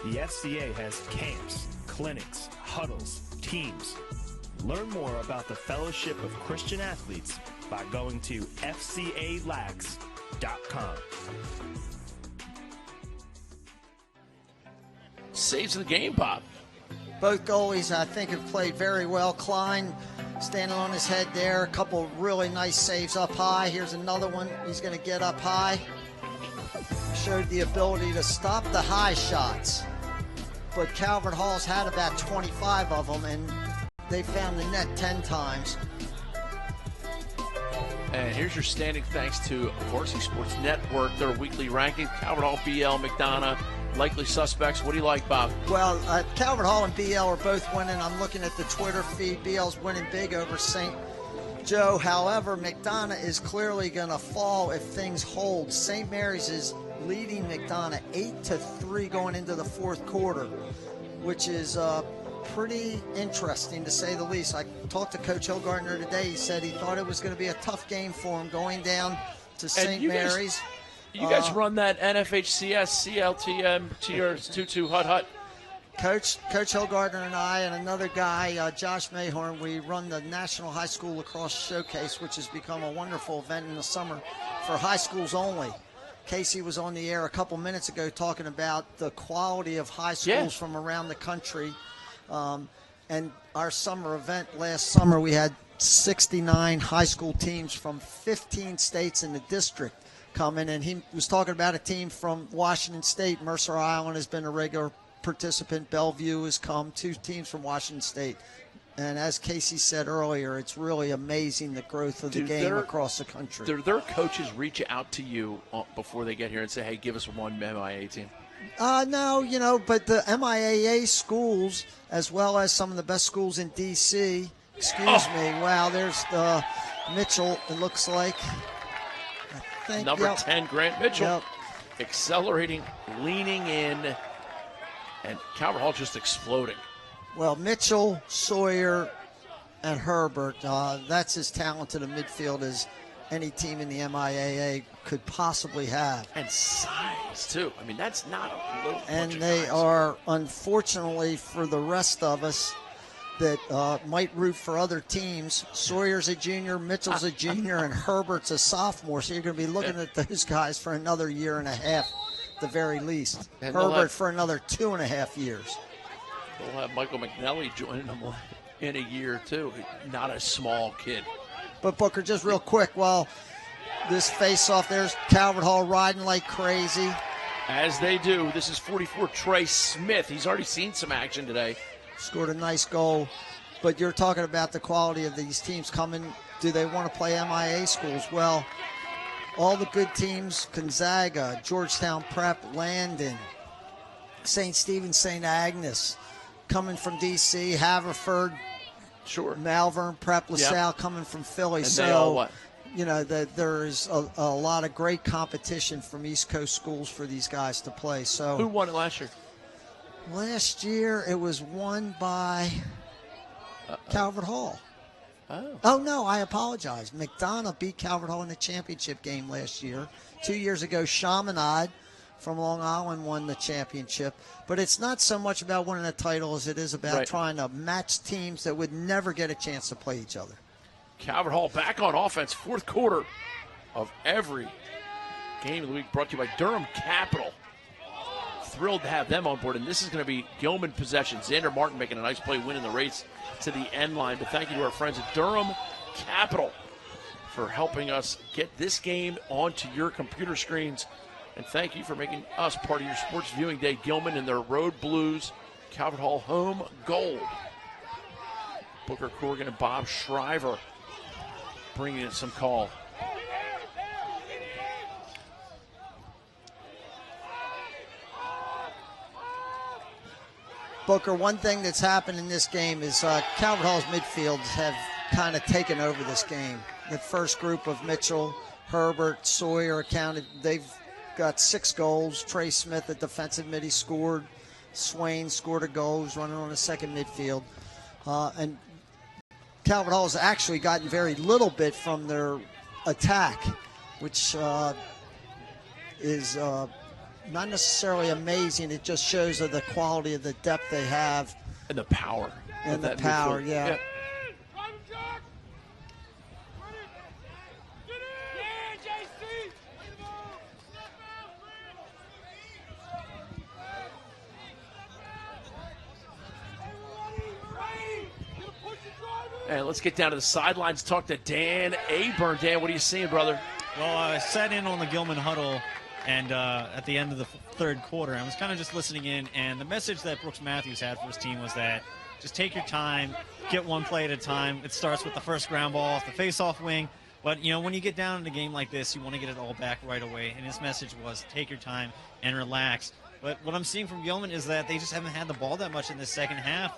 The FCA has camps, clinics, huddles, teams. Learn more about the Fellowship of Christian Athletes by going to fcalax.com. Saves the game, Bob. Both goalies, I think, have played very well. Klein standing on his head there. A couple really nice saves up high. Here's another one. He's going to get up high. Showed the ability to stop the high shots. But Calvert Hall's had about 25 of them, and they found the net 10 times. And here's your standing thanks to Varsity Sports Network, their weekly ranking. Calvert Hall, BL, McDonough, likely suspects. What do you like, Bob? Well, Calvert Hall and BL are both winning. I'm looking at the Twitter feed. BL's winning big over St. Joe. However, McDonough is clearly going to fall if things hold. St. Mary's is leading McDonough 8-3 going into the fourth quarter, which is pretty interesting to say the least. I talked to Coach Hillgardner today. He said he thought it was going to be a tough game for him going down to St. Mary's. You guys run that NFHCS CLTM TRs 22 Hut. Coach Hillgardner and I and another guy, Josh Mayhorn, we run the National High School Lacrosse Showcase, which has become a wonderful event in the summer for high schools only. Casey was on the air a couple minutes ago talking about the quality of high schools from around the country. And our summer event last summer, we had 69 high school teams from 15 states in the district coming, and he was talking about a team from Washington State. Mercer Island has been a regular participant. Bellevue has come, 2 teams from Washington State. And as Casey said earlier, it's really amazing the growth of the game across the country. Do their coaches reach out to you before they get here and say, hey, give us one MIAA team? No, but the MIAA schools, as well as some of the best schools in D.C., wow, there's Mitchell, it looks like. Number 10, Grant Mitchell, accelerating, leaning in, and Calvert Hall just exploding. Well, Mitchell, Sawyer, and Herbert, that's as talented a midfield as any team in the MIAA could possibly have. And size, too. I mean, that's not a little And they are, unfortunately for the rest of us, that might root for other teams. Sawyer's a junior, Mitchell's a junior, and Herbert's a sophomore. So you're going to be looking at those guys for another year and a half, at the very least. And Herbert for another 2.5 years. They'll have Michael McNally joining them in a year, too. Not a small kid. But, Booker, just real quick, while this face-off, there's Calvert Hall riding like crazy. As they do. This is 44 Trey Smith. He's already seen some action today. Scored a nice goal. But you're talking about the quality of these teams coming. Do they want to play MIA schools? Well, all the good teams, Gonzaga, Georgetown Prep, Landon, St. Stephen, St. Agnes, coming from D.C., Haverford, Malvern Prep, LaSalle coming from Philly. And so, they all what? You know, there is a lot of great competition from East Coast schools for these guys to play. So, who won it last year? Last year, it was won by Calvert Hall. Oh, no, I apologize. McDonough beat Calvert Hall in the championship game last year. 2 years ago, Chaminade from Long Island won the championship. But it's not so much about winning a title as it is about trying to match teams that would never get a chance to play each other. Calvert Hall back on offense, fourth quarter of every game of the week, brought to you by Durham Capital. Thrilled to have them on board, and this is going to be Gilman possession. Zander Martin making a nice play, winning the race to the end line. But thank you to our friends at Durham Capital for helping us get this game onto your computer screens. And thank you for making us part of your sports viewing day. Gilman and their Road Blues, Calvert Hall home gold. Booker Corrigan and Bob Shriver bringing in some call. Booker, one thing that's happened in this game is Calvert Hall's midfields have kind of taken over this game. The first group of Mitchell, Herbert, Sawyer accounted. They've got 6 goals. Trey Smith, the defensive mid, he scored. Swain scored a goal. He's running on the second midfield. And Calvert Hall has actually gotten very little bit from their attack, which is not necessarily amazing. It just shows of the quality of the depth they have. And the power. And the power, yeah. And let's get down to the sidelines, talk to Dan Aburn. Dan, what are you seeing, brother? Well, I sat in on the Gilman huddle and at the end of the third quarter, I was kind of just listening in, and the message that Brooks Matthews had for his team was that just take your time, get one play at a time. It starts with the first ground ball off the face-off wing. But, you know, when you get down in a game like this, you want to get it all back right away. And his message was take your time and relax. But what I'm seeing from Gilman is that they just haven't had the ball that much in this second half.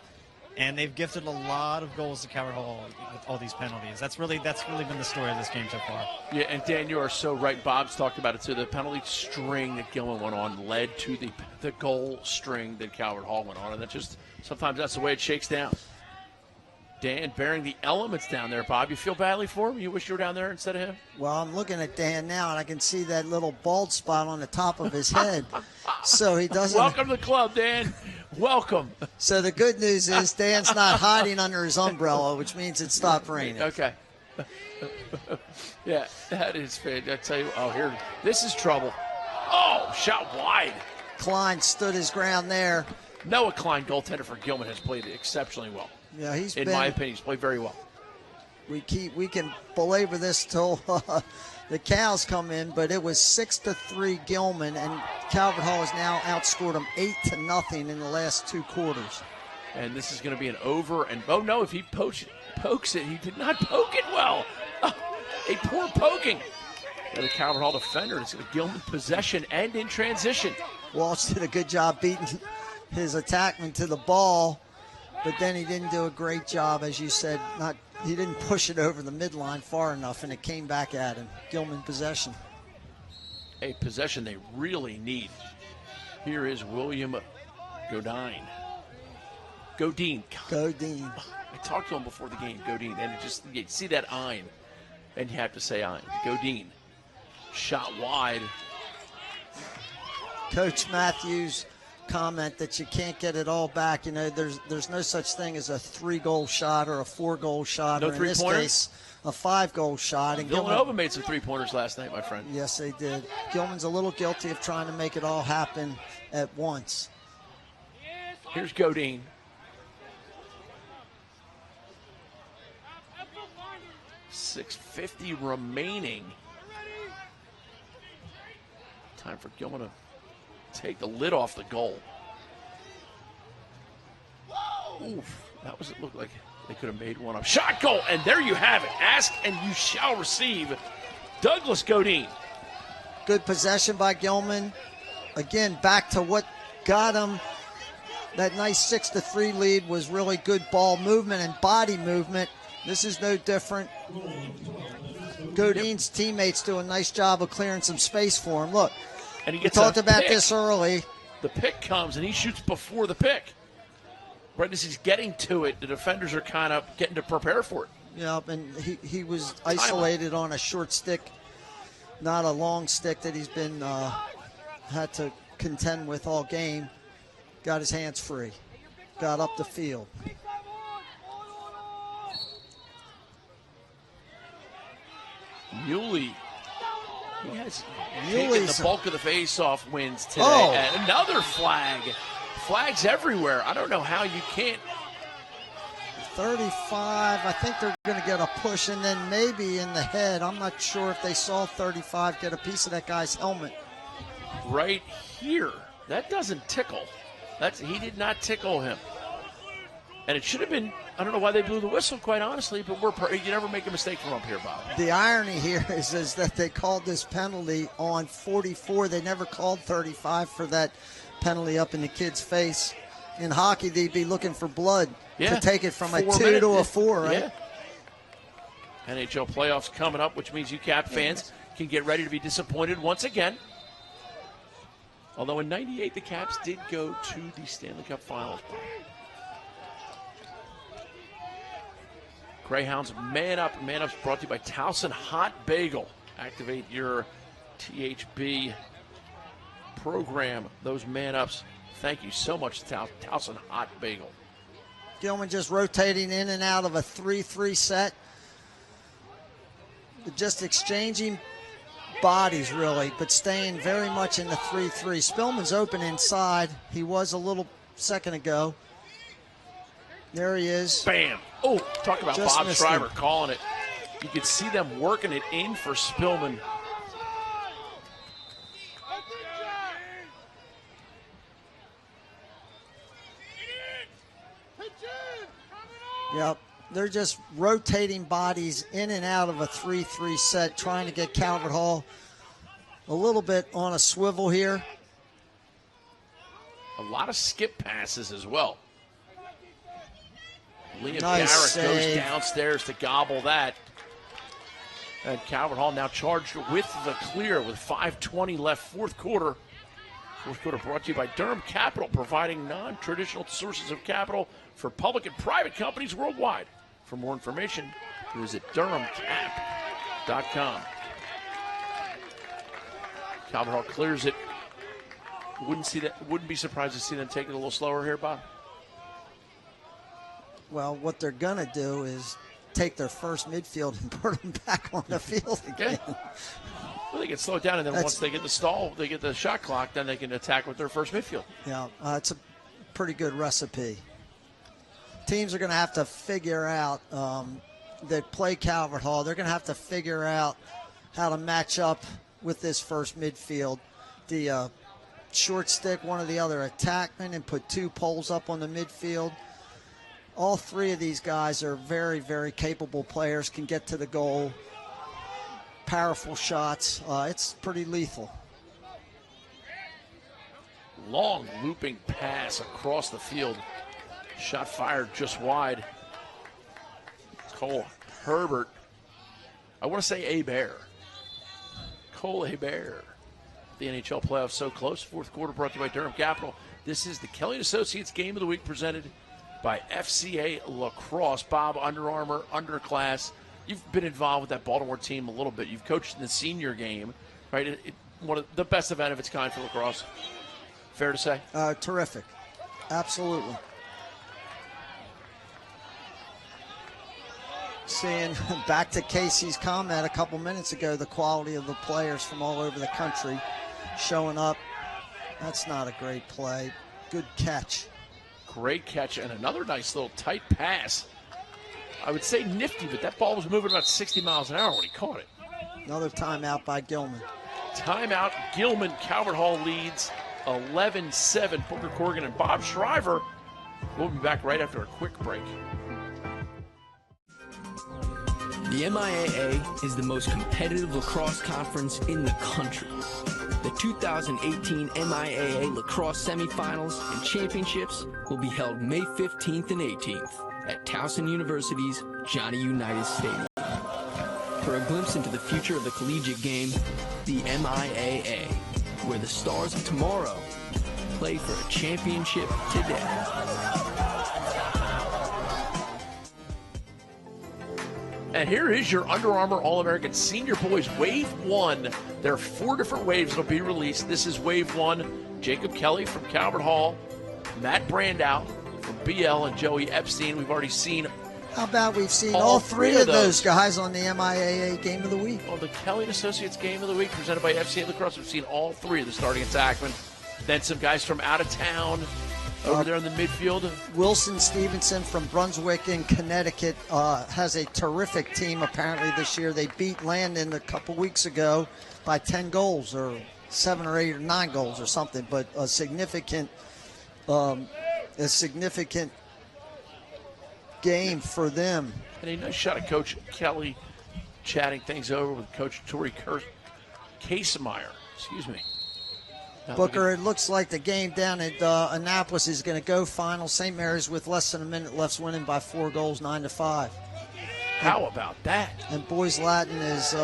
And they've gifted a lot of goals to Calvert Hall with all these penalties. That's really been the story of this game so far. Yeah, and Dan, you are so right. Bob's talked about it too. The penalty string that Gilman went on led to the goal string that Calvert Hall went on, and that just sometimes that's the way it shakes down. Dan bearing the elements down there. Bob, you feel badly for him? You wish you were down there instead of him? Well, I'm looking at Dan now, and I can see that little bald spot on the top of his head. So he doesn't. Welcome to the club, Dan. Welcome. So the good news is Dan's not hiding under his umbrella, which means it stopped raining. Okay. Yeah, that is fantastic. I tell you, here, this is trouble. Oh, shot wide. Klein stood his ground there. Noah Klein, goaltender for Gilman, has played exceptionally well. Yeah, in my opinion, he's played very well. We can belabor this till the cows come in, but it was 6-3 Gilman, and Calvert Hall has now outscored them 8-0 in the last 2 quarters. And this is going to be an over. And oh no, if he pokes it, he did not poke it well. A poor poking. The Calvert Hall defender. It's a Gilman possession and in transition. Walsh did a good job beating his attackman to the ball, but then he didn't do a great job, as you said. He didn't push it over the midline far enough, and it came back at him. Gilman possession. A possession they really need. Here is William Godine. Godine. I talked to him before the game, Godine, and you see that Ein, and you have to say Ein. Godine. Shot wide. Coach Matthews comment that you can't get it all back. You know, there's no such thing as a 3-goal shot or a 4-goal shot, No or in this three-pointers? case, a 5-goal shot. And Villanova made some three-pointers last night, my friend. Yes, they did. Gilman's a little guilty of trying to make it all happen at once. Here's Godine. .650 remaining. Time for Gilman to take the lid off the goal. Oof, that was, it looked like they could have made one up. Shot goal, and there you have it. Ask and you shall receive. Douglas Godine. Good possession by Gilman. Again, back to what got him that nice 6-3 lead was really good ball movement and body movement. This is no different. Godine's teammates do a nice job of clearing some space for him. Look, and he we gets talked a about pick. this early. The pick comes, and he shoots before the pick. Right as he's getting to it, the defenders are kind of getting to prepare for it. Yeah, and he was isolated on a short stick, not a long stick that he's been had to contend with all game. Got his hands free. Got up the field. Muley. He has taken the bulk of the face-off wins today. Oh. And another flag. Flags everywhere. I don't know how you can't. 35, I think they're going to get a push, and then maybe in the head. I'm not sure if they saw 35 get a piece of that guy's helmet. Right here. That doesn't tickle. He did not tickle him. And it should have been, I don't know why they blew the whistle, quite honestly, but you never make a mistake from up here, Bob. The irony here is that they called this penalty on 44. They never called 35 for that penalty up in the kid's face. In hockey, they'd be looking for blood to take it from a 2 to a 4, right? Yeah. NHL playoffs coming up, which means you Cap fans can get ready to be disappointed once again. Although in '98, the Caps did go to the Stanley Cup Finals. Greyhounds Man Up. Man Up's brought to you by Towson Hot Bagel. Activate your THB program. Those Man Ups. Thank you so much, Towson Hot Bagel. Gilman just rotating in and out of a 3-3 set. Just exchanging bodies, really, but staying very much in the 3-3. Spillman's open inside. He was a little second ago. There he is. Bam. Oh, talk about Just Bob missed Schreiber him. calling it. You could see them working it in for Spillman. Yep. They're just rotating bodies in and out of a 3-3 set, trying to get Calvert Hall a little bit on a swivel here. A lot of skip passes as well. Liam Nice Garrett goes save. downstairs to gobble that. And Calvert Hall now charged with the clear with 5:20 left, fourth quarter. Fourth quarter brought to you by Durham Capital, providing non-traditional sources of capital for public and private companies worldwide. For more information, visit durhamcap.com. Calvert Hall clears it. Wouldn't be surprised to see them take it a little slower here, Bob. Well, what they're going to do is take their first midfield and put them back on the field again. Well, they can slow it down, and then once they get the stall, they get the shot clock, then they can attack with their first midfield. Yeah, it's a pretty good recipe. Teams are going to have to figure out that play Calvert Hall. They're going to have to figure out how to match up with this first midfield. The short stick, one of the other attackmen, and put two poles up on the midfield. All three of these guys are very, very capable players, can get to the goal. Powerful shots. It's pretty lethal. Long looping pass across the field. Shot fired just wide. Cole Herbert. I want to say Hebert. Cole Hebert. The NHL playoffs so close. Fourth quarter brought to you by Durham Capital. This is the Kelly & Associates Game of the Week presented by FCA Lacrosse. Bob, Under Armour, underclass. You've been involved with that Baltimore team a little bit. You've coached in the senior game, right? One of the best event of its kind for lacrosse. Fair to say? Terrific. Absolutely. Seeing back to Casey's comment a couple minutes ago, the quality of the players from all over the country showing up. That's not a great play. Good catch. Great catch and another nice little tight pass. I would say nifty, but that ball was moving about 60 miles an hour when he caught it. Another timeout by Gilman. Timeout, Gilman. Calvert Hall leads 11-7. Booker Corrigan and Bob Shriver. We'll be back right after a quick break. The MIAA is the most competitive lacrosse conference in the country. The 2018 MIAA Lacrosse Semifinals and Championships will be held May 15th and 18th at Towson University's Johnny Unitas Stadium. For a glimpse into the future of the collegiate game, the MIAA, where the stars of tomorrow play for a championship today. And here is your Under Armour All-American Senior Boys Wave 1. There are 4 different waves that will be released. This is Wave 1. Jacob Kelly from Calvert Hall, Matt Brandow from BL, and Joey Epstein. We've already seen. How about we've seen all three of those guys on the MIAA Game of the Week? On the Kelly and Associates Game of the Week presented by FCA Lacrosse, we've seen all 3 of the starting attackmen. Then some guys from out of town over there in the midfield. Wilson Stevenson from Brunswick in Connecticut has a terrific team apparently this year. They beat Landon a couple weeks ago by 10 goals or 7 or 8 or 9 goals or something, but a significant game for them. And a nice shot of Coach Kelly chatting things over with Coach Tori Casemeyer. Excuse me. Booker, it looks like the game down at Annapolis is going to go final. St. Mary's with less than a minute left winning by 4 goals, 9-5. How about that? And Boys Latin is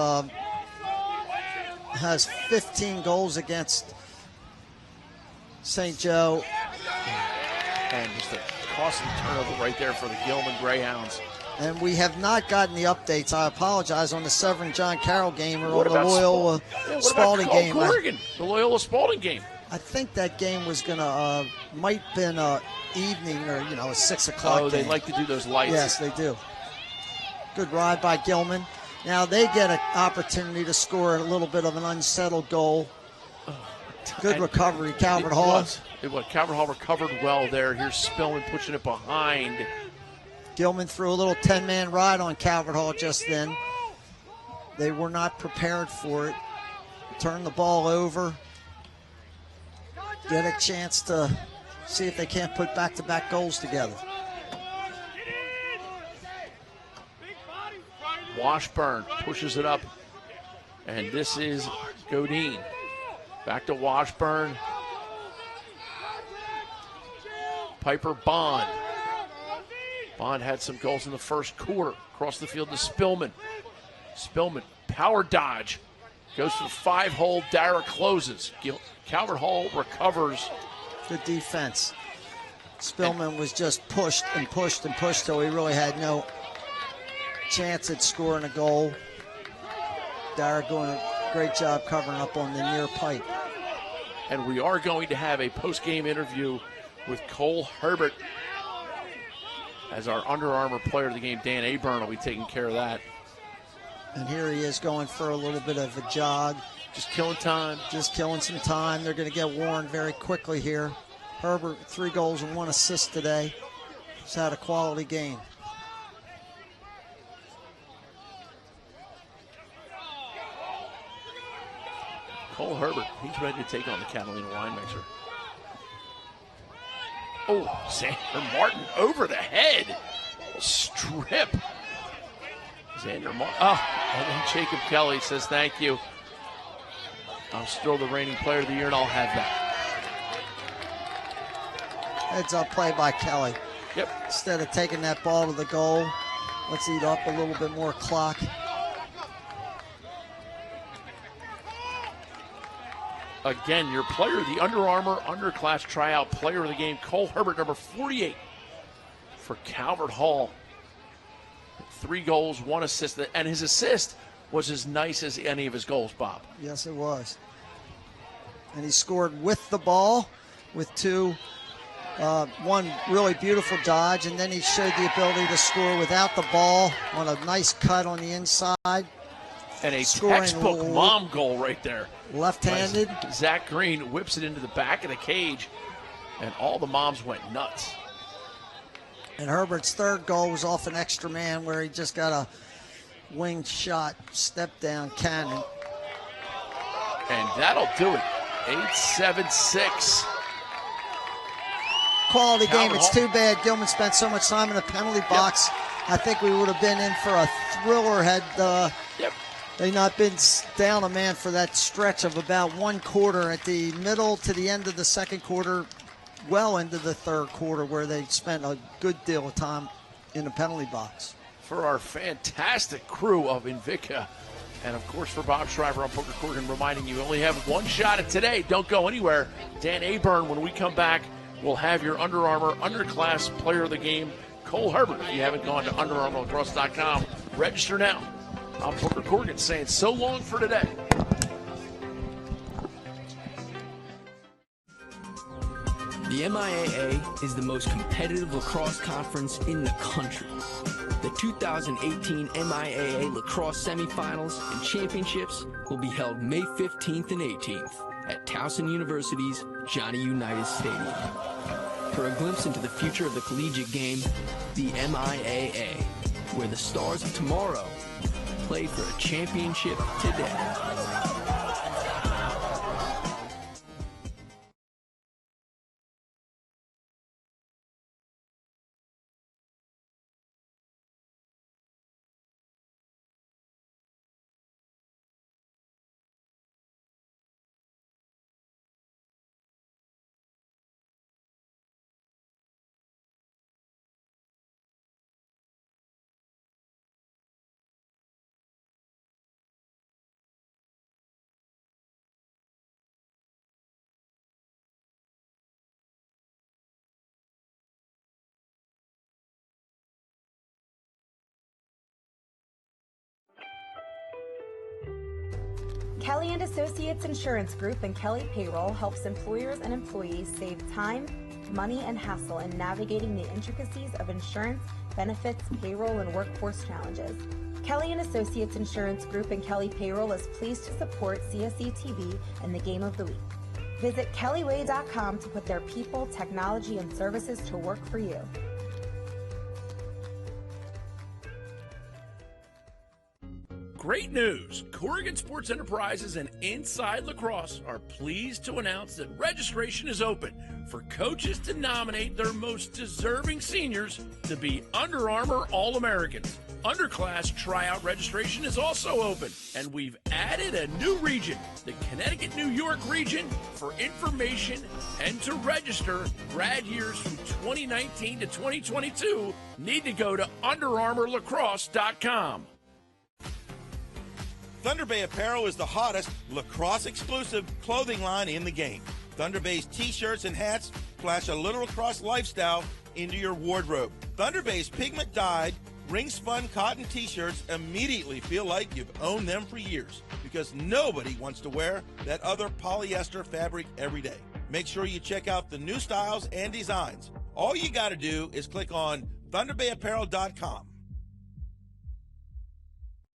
has 15 goals against St. Joe. And just a costly turnover right there for the Gilman Greyhounds. And we have not gotten the updates. I apologize on the Severn John Carroll game or What on the about Loyola Spalding game. Corrigan, the Loyola Spalding game. I think that game was going to, might have been evening or, a 6 o'clock Oh, they game. like to do those lights. Yes, they do. Good ride by Gilman. Now they get an opportunity to score a little bit of an unsettled goal. Good recovery, Calvert Hall. Calvert Hall recovered well there. Here's Spillman pushing it behind. Gilman threw a little 10-man ride on Calvert Hall just then. They were not prepared for it. Turn the ball over. Get a chance to see if they can't put back-to-back goals together. Washburn pushes it up. And this is Godin. Back to Washburn. Piper Bond. Bond had some goals in the first quarter. Across the field to Spillman. Spillman, power dodge. Goes for the 5-hole. Dara closes. Calvert Hall recovers. Good defense. Spillman was just pushed and pushed and pushed till he really had no chance at scoring a goal. Dara doing a great job covering up on the near pipe. And we are going to have a post-game interview with Cole Herbert as our Under Armour player of the game. Dan Aburn will be taking care of that. And here he is going for a little bit of a jog. Just killing time. Just killing some time. They're going to get worn very quickly here. Herbert, 3 goals and 1 assist today. He's had a quality game. Cole Herbert, he's ready to take on the Catalina wine mixer. Oh, Zander Martin over the head. Strip. Zander Martin. Oh, and then Jacob Kelly says thank you. I'm still the reigning player of the year, and I'll have that. Heads up play by Kelly. Yep. Instead of taking that ball to the goal, let's eat up a little bit more clock. Again, your player, the Under Armour Underclass Tryout Player of the Game, Cole Herbert, number 48 for Calvert Hall. 3 goals, 1 assist, and his assist was as nice as any of his goals, Bob. Yes, it was. And he scored with the ball with two. One really beautiful dodge, and then he showed the ability to score without the ball on a nice cut on the inside. And a textbook mom goal right there. Left-handed. Zach Green whips it into the back of the cage, and all the moms went nuts. And Herbert's third goal was off an extra man where he just got a winged shot, step down cannon. And that'll do it. 8-7-6. Quality game. It's too bad Gilman spent so much time in the penalty box. Yep. I think we would have been in for a thriller had they not been down a man for that stretch of about one quarter at the middle to the end of the second quarter, well into the third quarter, where they spent a good deal of time in the penalty box. For our fantastic crew of Invicta, and of course for Bob Shriver on Poker Corgan, reminding you only have one shot at today. Don't go anywhere. Dan Aburn, when we come back, we'll have your Under Armour Underclass Player of the Game, Cole Herbert. If you haven't gone to UnderArmourLacrosse.com, register now. I'm Booker Corgan saying so long for today. The MIAA is the most competitive lacrosse conference in the country. The 2018 MIAA Lacrosse Semifinals and Championships will be held May 15th and 18th at Towson University's Johnny Unitas Stadium. For a glimpse into the future of the collegiate game, the MIAA, where the stars of tomorrow play for a championship today. Kelly and Associates Insurance Group and Kelly Payroll helps employers and employees save time, money, and hassle in navigating the intricacies of insurance, benefits, payroll, and workforce challenges. Kelly and Associates Insurance Group and Kelly Payroll is pleased to support CSE TV and the Game of the Week. Visit kellyway.com to put their people, technology, and services to work for you. Great news! Corrigan Sports Enterprises and Inside Lacrosse are pleased to announce that registration is open for coaches to nominate their most deserving seniors to be Under Armour All-Americans. Underclass tryout registration is also open, and we've added a new region, the Connecticut-New York region. For information and to register, grad years from 2019 to 2022 need to go to UnderArmourLacrosse.com. Thunder Bay Apparel is the hottest lacrosse-exclusive clothing line in the game. Thunder Bay's t-shirts and hats flash a little lacrosse lifestyle into your wardrobe. Thunder Bay's pigment-dyed, ring-spun cotton t-shirts immediately feel like you've owned them for years because nobody wants to wear that other polyester fabric every day. Make sure you check out the new styles and designs. All you got to do is click on ThunderBayApparel.com.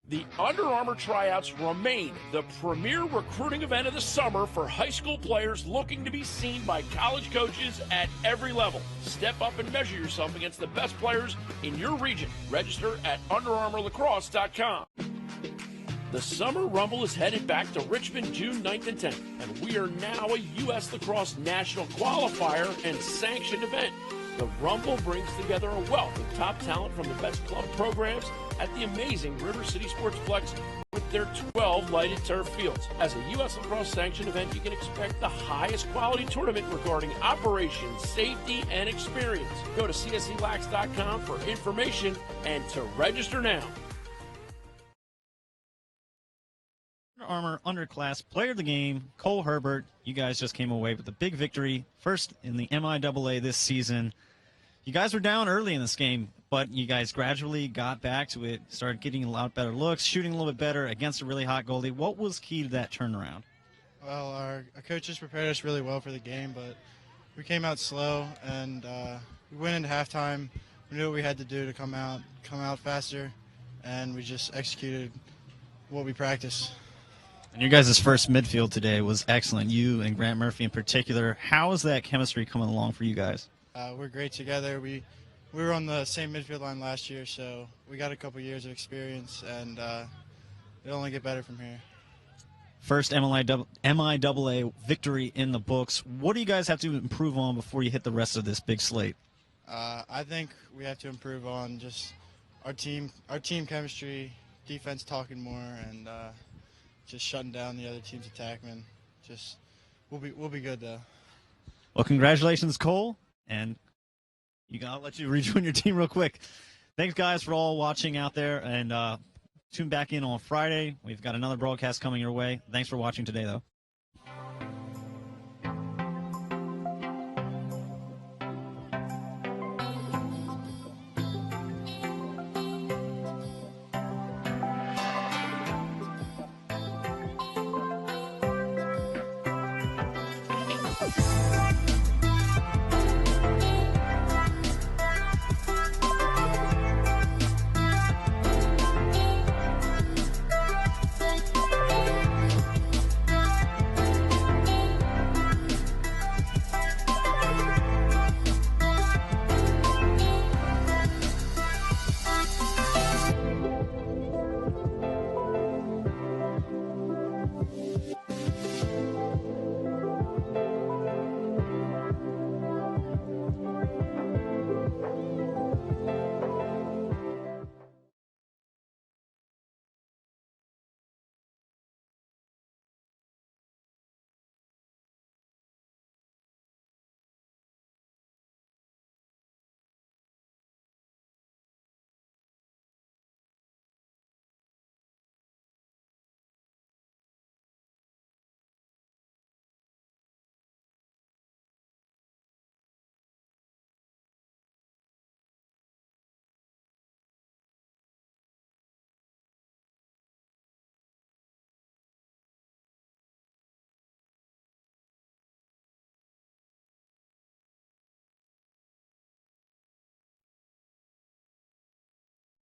The Under Armour tryouts remain the premier recruiting event of the summer for high school players looking to be seen by college coaches at every level. Step up and measure yourself against the best players in your region. Register at UnderArmourLacrosse.com. The Summer Rumble is headed back to Richmond June 9th and 10th, and we are now a U.S. Lacrosse National Qualifier and sanctioned event. The Rumble brings together a wealth of top talent from the best club programs at the amazing River City Sportsplex with their 12 lighted turf fields. As a U.S. Lacrosse sanctioned event, you can expect the highest quality tournament regarding operations, safety, and experience. Go to CSELax.com for information and to register now. Under Armour Underclass Player of the Game, Cole Herbert. You guys just came away with a big victory, first in the MIAA this season. You guys were down early in this game, but you guys gradually got back to it, started getting a lot better looks, shooting a little bit better against a really hot goalie. What was key to that turnaround? Well, our coaches prepared us really well for the game, but we came out slow, and we went into halftime. We knew what we had to do to come out faster, and we just executed what we practiced. And your guys' first midfield today was excellent. You and Grant Murphy in particular. How is that chemistry coming along for you guys? We're great together. We were on the same midfield line last year, so we got a couple years of experience, and it'll only get better from here. First MIAA victory in the books. What do you guys have to improve on before you hit the rest of this big slate? I think we have to improve on just our team chemistry, defense talking more, and just shutting down the other team's attackmen. Just we'll be good though. Well, congratulations, Cole, and I'll let you rejoin your team real quick. Thanks, guys, for all watching out there, and tune back in on Friday. We've got another broadcast coming your way. Thanks for watching today, though. you